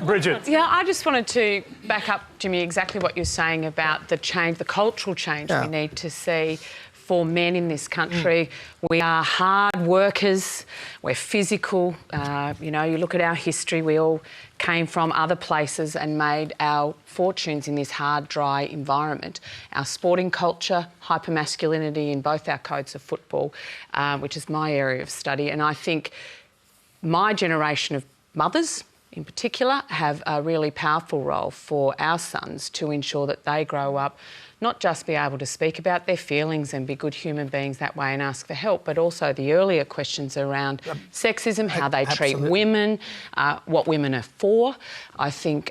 Bridget. Yeah, I just wanted to back up, Jimmy, exactly what you're saying about the change, the cultural change we need to see for men in this country. We are hard workers, we're physical. You know, you look at our history, we all came from other places and made our fortunes in this hard, dry environment. Our sporting culture, hypermasculinity in both our codes of football, which is my area of study. And I think my generation of mothers, in particular, have a really powerful role for our sons to ensure that they grow up not just be able to speak about their feelings and be good human beings that way and ask for help, but also the earlier questions around sexism, how they treat women, what women are for, I think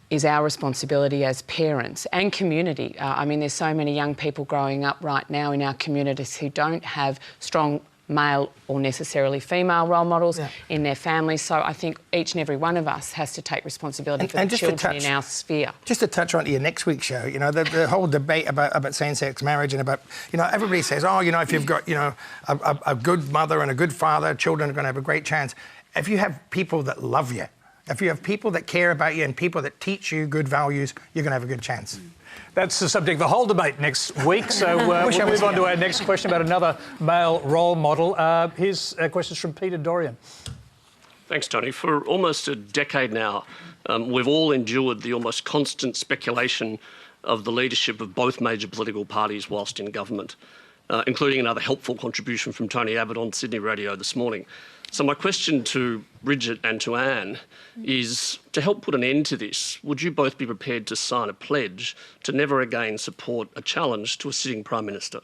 is our responsibility as parents and community. I mean, there's so many young people growing up right now in our communities who don't have strong male or necessarily female role models in their families. So I think each and every one of us has to take responsibility for the children in our sphere. Just to touch on to your next week's show, you know, the whole debate about same-sex marriage and about, you know, everybody says, oh, you know, if you've got, you know, a good mother and a good father, children are going to have a great chance. If you have people that love you, if you have people that care about you and people that teach you good values, you're going to have a good chance. That's the subject of the whole debate next week. So we'll move on to our next question about another male role model. Here's questions from Peter Dorian. Thanks, Tony. For almost a decade now, we've all endured the almost constant speculation of the leadership of both major political parties whilst in government. including another helpful contribution from Tony Abbott on Sydney Radio this morning. So my question to Bridget and to Anne is, to help put an end to this, would you both be prepared to sign a pledge to never again support a challenge to a sitting Prime Minister?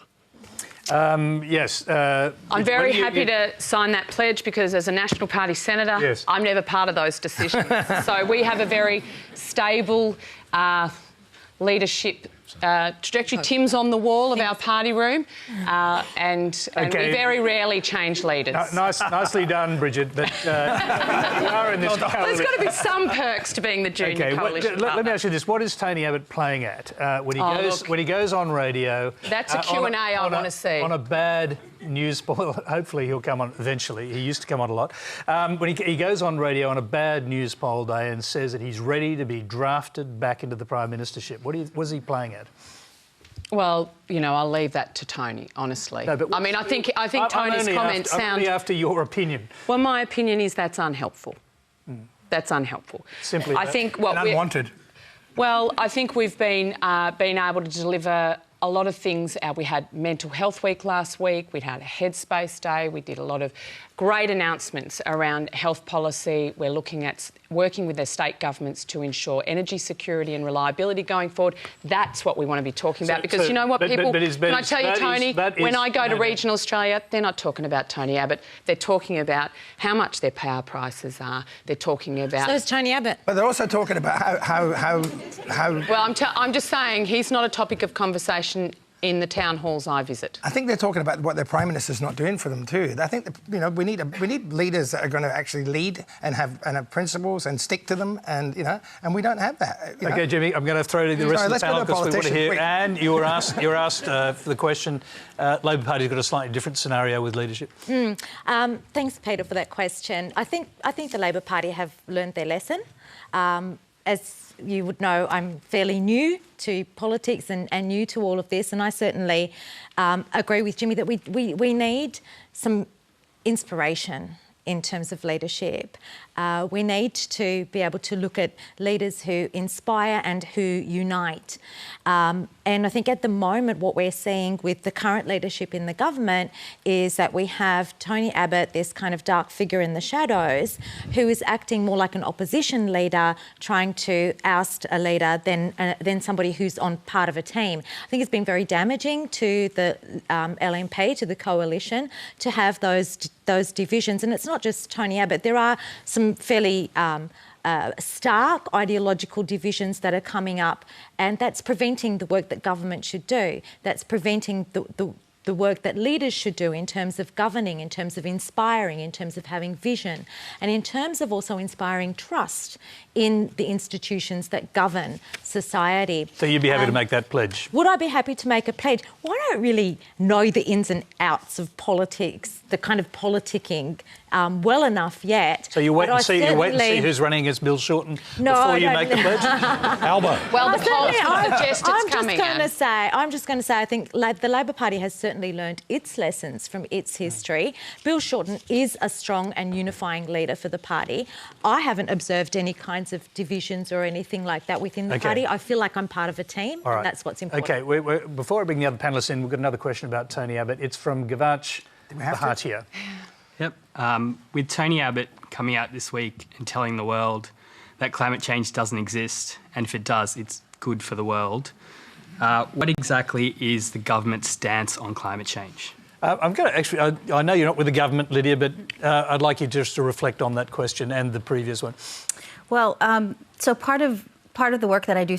Yes. I'm very happy to sign that pledge because as a National Party senator, Yes. I'm never part of those decisions. So we have a very stable leadership trajectory. Tim's on the wall of our party room and we very rarely change leaders. Nicely done, Bridget, but you are in this coalition. There's got to be some perks to being the junior coalition let me ask you this. What is Tony Abbott playing at when he goes on radio? That's a Q&A I want to see. On a bad news poll, hopefully he'll come on eventually. He used to come on a lot. When he goes on radio on a bad news poll day and says that he's ready to be drafted back into the Prime Ministership, what is he playing at? Well, you know, I'll leave that to Tony, honestly. No, but I mean, I think Tony's comments sound... I'm only after your opinion. Well, my opinion is that's unhelpful. That's unhelpful. Simply, I think what and unwanted. Well, I think we've been able to deliver a lot of things. We had Mental Health Week last week. We had a Headspace Day. We did a lot of great announcements around health policy. We're looking at working with the state governments to ensure energy security and reliability going forward. That's what we want to be talking about because you know what, people... Can I tell you, Tony, when I go to regional Australia, they're not talking about Tony Abbott. They're talking about how much their power prices are. They're talking about... So is Tony Abbott. But they're also talking about how... Well, I'm just saying he's not a topic of conversation in the town halls I visit. I think they're talking about what their Prime Minister's not doing for them too. I think we need leaders that are going to actually lead and have principles and stick to them, and and we don't have that. Okay, Jimmy, I'm going to throw to the rest of the panel because we want to hear. And you were asked for the question. Labor Party's got a slightly different scenario with leadership. Thanks, Peter, for that question. I think the Labor Party have learned their lesson. As you would know, I'm fairly new to politics and new to all of this, and I certainly agree with Jimmy that we need some inspiration in terms of leadership. We need to be able to look at leaders who inspire and who unite. And I think at the moment what we're seeing with the current leadership in the government is that we have Tony Abbott, this kind of dark figure in the shadows, who is acting more like an opposition leader, trying to oust a leader than somebody who's on part of a team. I think it's been very damaging to the LNP, to the coalition, to have those divisions. And it's not just Tony Abbott. There are some fairly stark ideological divisions that are coming up, and that's preventing the work that government should do. That's preventing the work that leaders should do in terms of governing, in terms of inspiring, in terms of having vision, and in terms of also inspiring trust in the institutions that govern society. So you'd be happy to make that pledge? Would I be happy to make a pledge? Well, I don't really know the ins and outs of politics, the kind of politicking, well enough yet. So you wait and see who's running against Bill Shorten before you make the pledge? Albo. Well, the polls would suggest it's coming. I'm just going to say, I think the Labor Party has certainly learned its lessons from its history. Bill Shorten is a strong and unifying leader for the party. I haven't observed any kinds of divisions or anything like that within the party. I feel like I'm part of a team, and that's what's important. Okay, before I bring the other panellists in, we've got another question about Tony Abbott. It's from Gavach Bahatia. Yep. With Tony Abbott coming out this week and telling the world that climate change doesn't exist, and if it does, it's good for the world, what exactly is the government's stance on climate change? I'm going to actually... I know you're not with the government, Lydia, but I'd like you just to reflect on that question and the previous one. Well, so part of the work that I do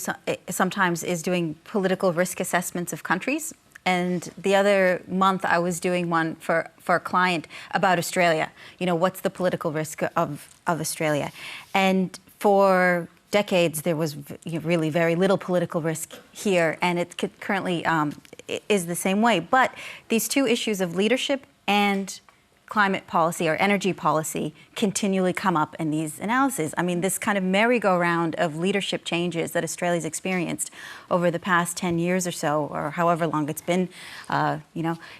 sometimes is doing political risk assessments of countries. And the other month I was doing one for a client about Australia. You know, what's the political risk of Australia? And for decades there was really very little political risk here, and it currently is the same way. But these two issues of leadership and climate policy or energy policy continually come up in these analyses. I mean, this kind of merry-go-round of leadership changes that Australia's experienced over the past 10 years or so, or however long it's been,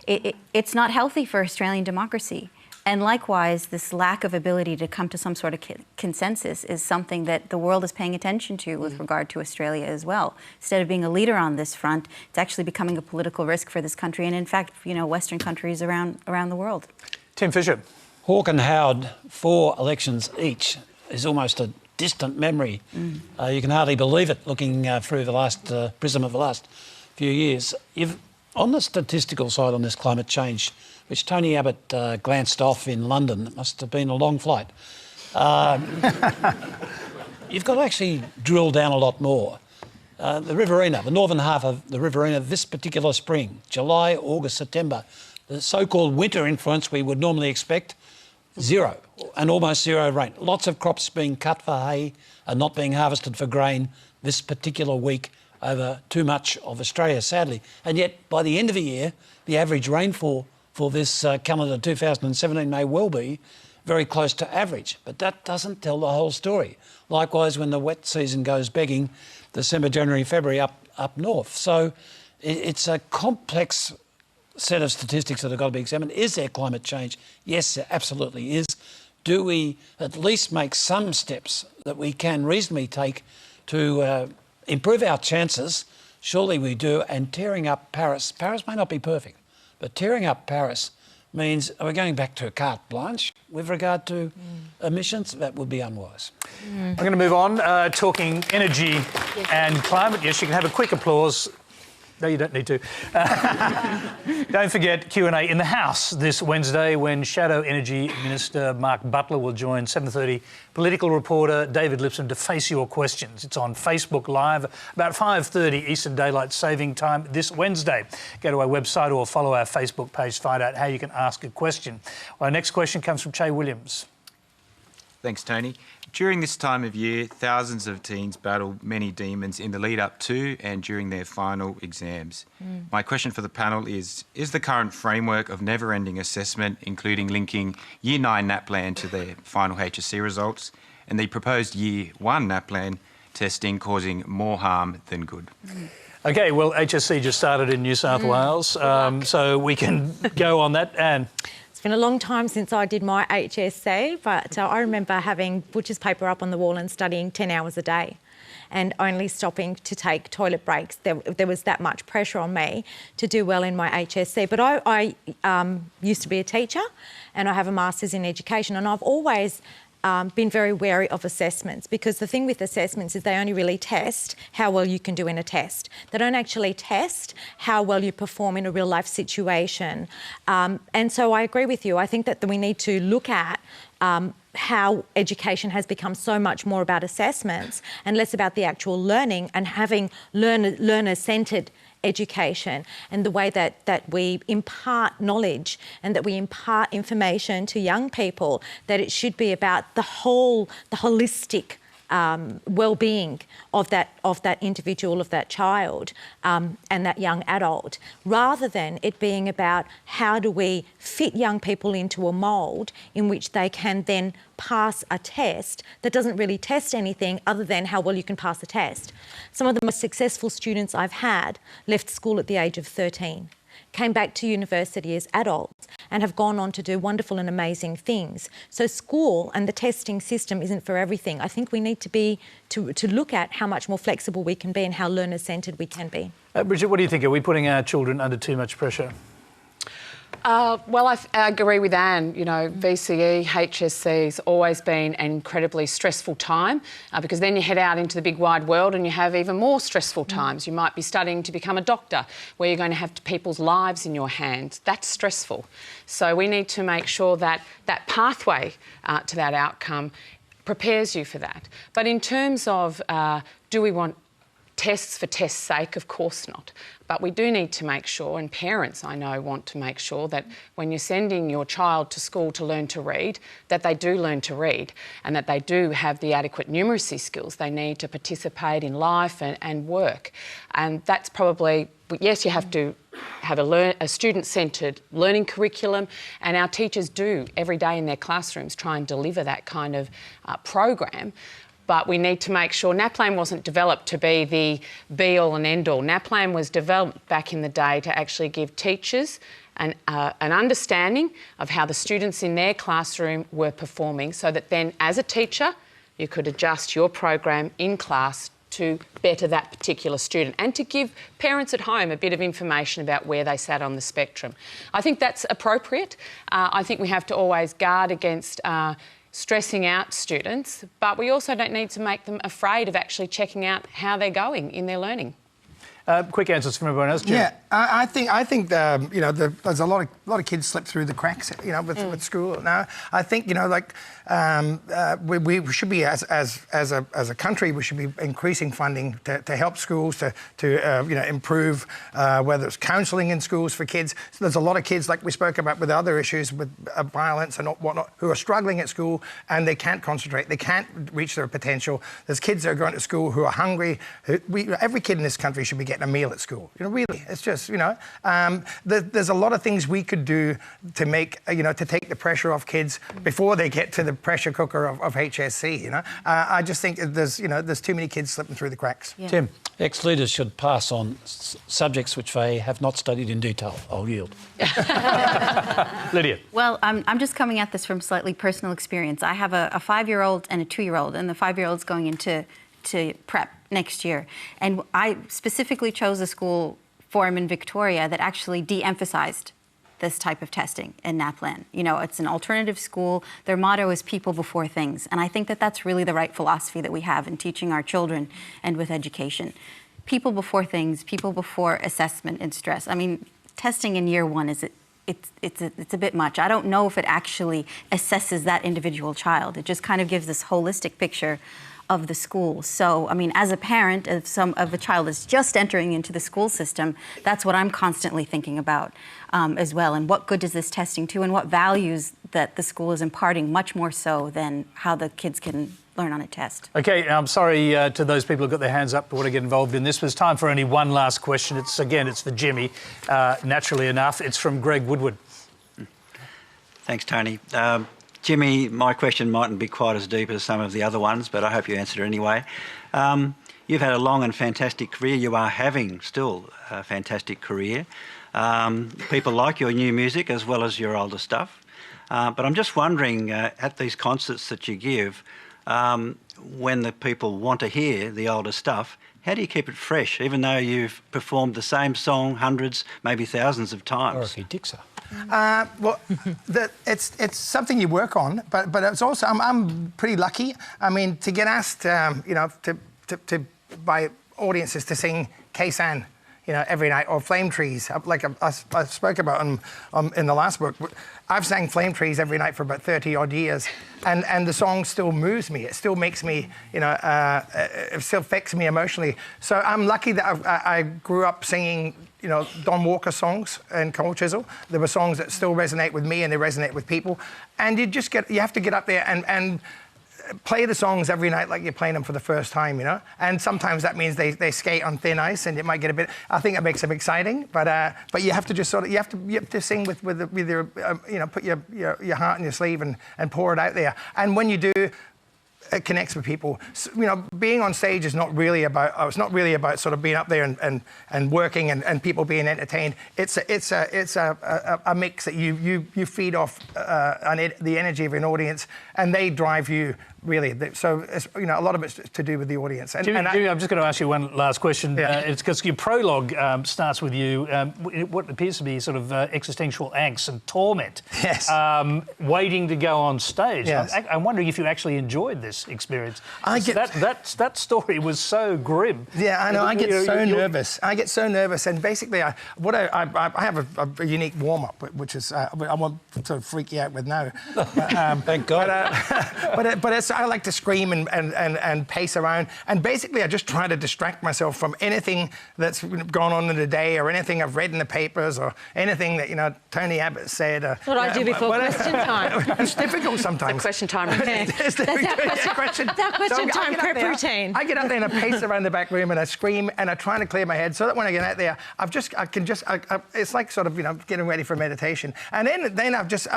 it's not healthy for Australian democracy. And likewise, this lack of ability to come to some sort of consensus is something that the world is paying attention to with regard to Australia as well. Instead of being a leader on this front, it's actually becoming a political risk for this country and, in fact, Western countries around the world. Tim Fischer. Hawke and Howard, 4 elections each, is almost a distant memory. You can hardly believe it looking through the last prism of the last few years. On the statistical side on this climate change, which Tony Abbott glanced off in London, it must have been a long flight. You've got to actually drill down a lot more. The Riverina, the northern half of the Riverina this particular spring, July, August, September, the so-called winter influence we would normally expect, 0 and almost 0 rain. Lots of crops being cut for hay and not being harvested for grain this particular week over too much of Australia, sadly. And yet, by the end of the year, the average rainfall for this calendar 2017 may well be very close to average. But that doesn't tell the whole story. Likewise, when the wet season goes begging, December, January, February up north. So it's a complex set of statistics that have got to be examined. Is there climate change? Yes, there absolutely is. Do we at least make some steps that we can reasonably take to improve our chances? Surely we do. And tearing up Paris may not be perfect, but tearing up Paris means we're going back to carte blanche with regard to emissions. That would be unwise. I'm going to move on, talking energy and climate. Yes, you can have a quick applause. No, you don't need to. Don't forget Q&A in the House this Wednesday when Shadow Energy Minister Mark Butler will join 7:30 political reporter David Lipson to face your questions. It's on Facebook Live about 5:30 Eastern Daylight Saving Time this Wednesday. Go to our website or follow our Facebook page to find out how you can ask a question. Our next question comes from Che Williams. Thanks, Tony. During this time of year, thousands of teens battle many demons in the lead up to and during their final exams. My question for the panel is the current framework of never-ending assessment, including linking Year 9 NAPLAN to their final HSC results, and the proposed Year 1 NAPLAN testing causing more harm than good? OK, well, HSC just started in New South Wales, so we can go on that. Anne. It's been a long time since I did my HSC, but I remember having butcher's paper up on the wall and studying 10 hours a day and only stopping to take toilet breaks. There was that much pressure on me to do well in my HSC. But I used to be a teacher and I have a master's in education, and I've always been very wary of assessments, because the thing with assessments is they only really test how well you can do in a test. They don't actually test how well you perform in a real life situation. And so I agree with you. I think that we need to look at how education has become so much more about assessments and less about the actual learning, and having learner-centred education, and the way that we impart knowledge and that we impart information to young people, that it should be about the holistic well-being of that individual, of that child and that young adult, rather than it being about how do we fit young people into a mould in which they can then pass a test that doesn't really test anything other than how well you can pass a test. Some of the most successful students I've had left school at the age of 13, came back to university as adults and have gone on to do wonderful and amazing things. So school and the testing system isn't for everything. I think we need to look at how much more flexible we can be and how learner-centred we can be. Bridget, what do you think? Are we putting our children under too much pressure? Well, I agree with Anne. You know, VCE, HSC has always been an incredibly stressful time because then you head out into the big wide world and you have even more stressful times. You might be studying to become a doctor where you're going to have people's lives in your hands. That's stressful. So we need to make sure that that pathway to that outcome prepares you for that. But in terms of do we want tests for tests' sake? Of course not. But we do need to make sure, and parents I know want to make sure, that when you're sending your child to school to learn to read, that they do learn to read and that they do have the adequate numeracy skills they need to participate in life and work. And that's probably, yes, you have to have a student-centred learning curriculum, and our teachers do every day in their classrooms try and deliver that kind of program. But we need to make sure NAPLAN wasn't developed to be the be-all and end-all. NAPLAN was developed back in the day to actually give teachers an understanding of how the students in their classroom were performing, so that then, as a teacher, you could adjust your program in class to better that particular student and to give parents at home a bit of information about where they sat on the spectrum. I think that's appropriate. I think we have to always guard against stressing out students, but we also don't need to make them afraid of actually checking out how they're going in their learning. Quick answers from everyone else, Jim. Yeah, I think you know, there's a lot of kids slip through the cracks, you know, with school now. I think, you know, like we should be as a country, we should be increasing funding to help schools to you know, improve whether it's counselling in schools for kids. So there's a lot of kids, like we spoke about with other issues with violence and whatnot, who are struggling at school and they can't concentrate, they can't reach their potential. There's kids that are going to school who are hungry. Every kid in this country should be getting a meal at school. You know, really, it's just, you know, there's a lot of things we could do to make, you know, to take the pressure off kids before they get to the pressure cooker of HSC. You know, I just think there's, you know, there's too many kids slipping through the cracks. Yeah. Tim, ex-leaders should pass on subjects which they have not studied in detail. I'll yield. Lydia. Well, I'm just coming at this from slightly personal experience. I have a 5-year-old and a 2-year-old, and the 5-year-old's going into prep next year. And I specifically chose a school for him in Victoria that actually de-emphasized this type of testing in NAPLAN. You know, it's an alternative school. Their motto is people before things. And I think that that's really the right philosophy that we have in teaching our children and with education. People before things, people before assessment and stress. I mean, testing in year 1 it's a bit much. I don't know if it actually assesses that individual child. It just kind of gives this holistic picture of the school. So, I mean, as a parent of a child that's just entering into the school system, that's what I'm constantly thinking about as well. And what good does this testing do, and what values that the school is imparting, much more so than how the kids can learn on a test. Okay, I'm sorry to those people who've got their hands up who want to get involved in this. There's time for only one last question. It's for Jimmy, naturally enough. It's from Greg Woodward. Thanks, Tony. Jimmy, my question mightn't be quite as deep as some of the other ones, but I hope you answered it anyway. You've had a long and fantastic career. You are having still a fantastic career. People like your new music as well as your older stuff. But I'm just wondering, at these concerts that you give, when the people want to hear the older stuff, how do you keep it fresh, even though you've performed the same song hundreds, maybe thousands of times? Dorothy Dixer. Well, it's something you work on, but it's also I'm pretty lucky. I mean, to get asked, you know, by audiences to sing Kaysan, you know, every night, or Flame Trees, like I spoke about in the last book. I've sang Flame Trees every night for about 30 odd years, and the song still moves me. It still makes me, you know, it still affects me emotionally. So I'm lucky that I grew up singing, you know, Don Walker songs and Cold Chisel. There were songs that still resonate with me and they resonate with people. And you have to get up there and play the songs every night like you're playing them for the first time, you know. And sometimes that means they skate on thin ice, and it might get a bit. I think it makes them exciting, but you have to just sort of you have to sing with your you know, put your heart in your sleeve and pour it out there. And when you do, it connects with people. So, you know, being on stage is not really about. It's not really about sort of being up there and working and people being entertained. It's a mix that you feed off the energy of an audience, and they drive you. Really, so it's, you know, a lot of it's to do with the audience. And, Jimmy, I'm just going to ask you one last question. Yeah. It's because your prologue starts with you, what appears to be sort of existential angst and torment. Yes. Waiting to go on stage. Yes. I'm wondering if you actually enjoyed this experience. That story was so grim. Yeah, I know. I get so nervous. I get so nervous, and basically, I have a unique warm up, which is I won't sort of freak you out with now. But, thank God. But it's. I like to scream and pace around, and basically I just try to distract myself from anything that's gone on in the day, or anything I've read in the papers, or anything that, you know, Tony Abbott said. What I do before question time. It's difficult sometimes. The question time routine. It's That question time prep routine. I get out there and I pace around the back room and I scream and I try to clear my head, so that when I get out there, it's like sort of, you know, getting ready for meditation. And then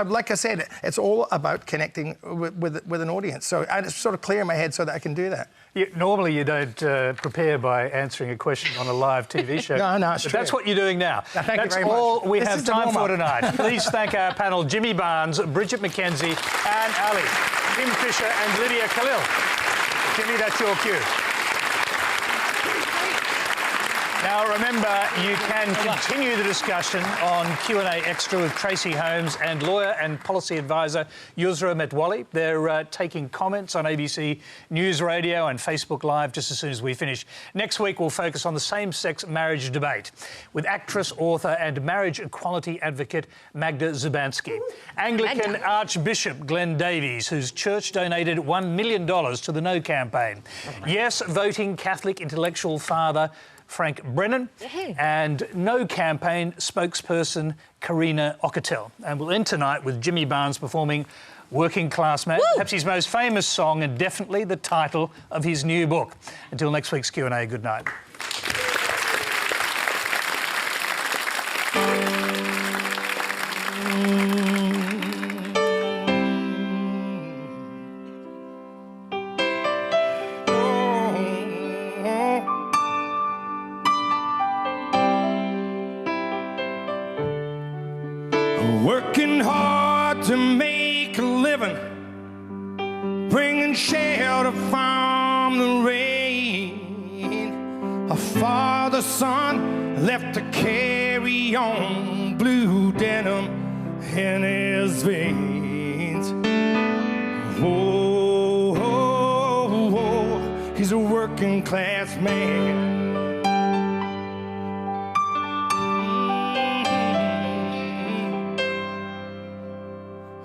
like I said, it's all about connecting with an audience. So I just sort of clear my head so that I can do that. Normally you don't prepare by answering a question on a live TV show. No, it's but true. that's what you're doing now. No, thank you that's very much. all we This have is the time for warm-up. tonight. Please thank our panel, Jimmy Barnes, Bridget McKenzie, Anne Ali, Tim Fischer and Lydia Khalil. Jimmy, that's your cue. Now, remember, you can continue the discussion on Q&A Extra with Tracy Holmes and lawyer and policy advisor Yusra Metwali. They're taking comments on ABC News Radio and Facebook Live just as soon as we finish. Next week, we'll focus on the same-sex marriage debate with actress, author and marriage equality advocate Magda Zubanski. Anglican Archbishop Glenn Davies, whose church donated $1 million to the No campaign. Yes voting Catholic intellectual father Frank Brennan, and No campaign spokesperson Karina Ocatel. And we'll end tonight with Jimmy Barnes performing Working Class Man, perhaps his most famous song and definitely the title of his new book. Until next week's Q&A, good night. Working hard to make a living, bringing shelter from the rain. A father, son left to carry on, blue denim in his veins. Oh, oh, oh, he's a working class man.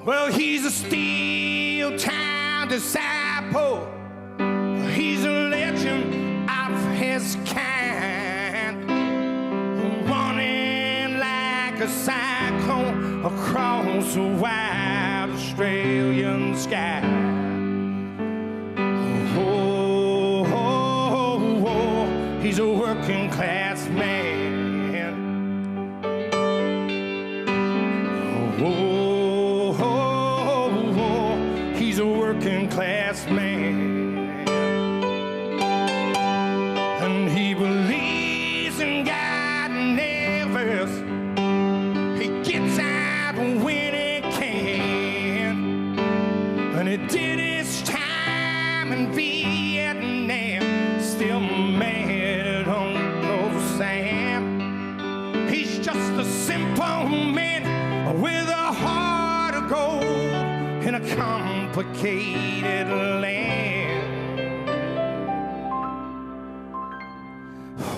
Well, he's a steel town disciple. He's a legend of his kind, running like a cyclone across a wide Australian sky. Oh, oh, oh, he's a working class man. Oh, he's a working class man, and he believes in God never. He gets out when he can, and he did his time in Vietnam, still mad on Uncle Sam. He's just a simple man with a heart of gold in a complicated land.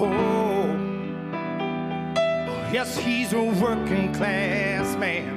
Oh, yes, he's a working class man.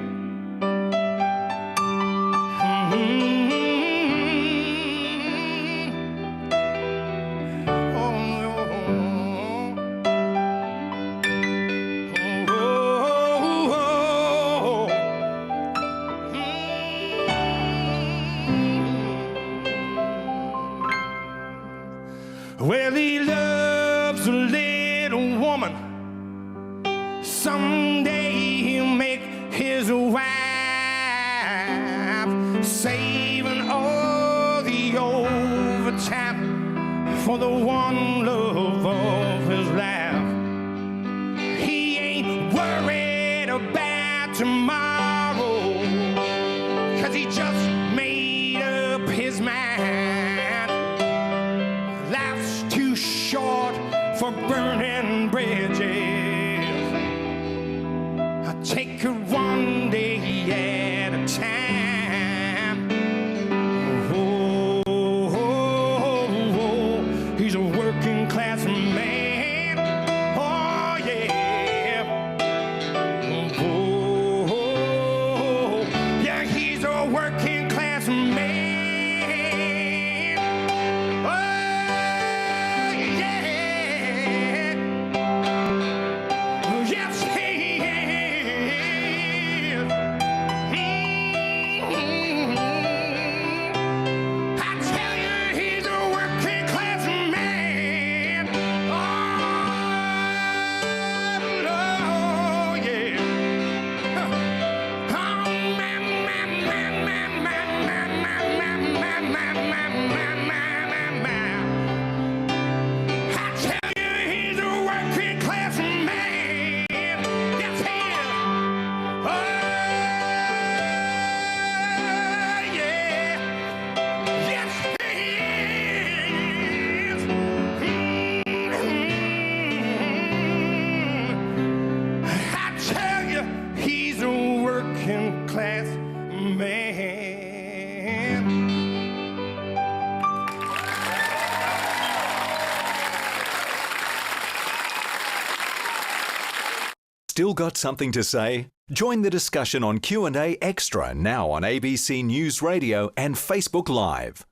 Well, he loves a little woman. Someday he'll make his wife, saving all the overtime for the one love of his life. He ain't worried about tomorrow, 'cause he just made up his mind. Life's too short for burning bridges. I take it one day at a time. Oh, oh, oh, he's a working class man. Oh, yeah. Oh, oh, yeah, he's a working class man. Still got something to say? Join the discussion on Q&A Extra now on ABC News Radio and Facebook Live.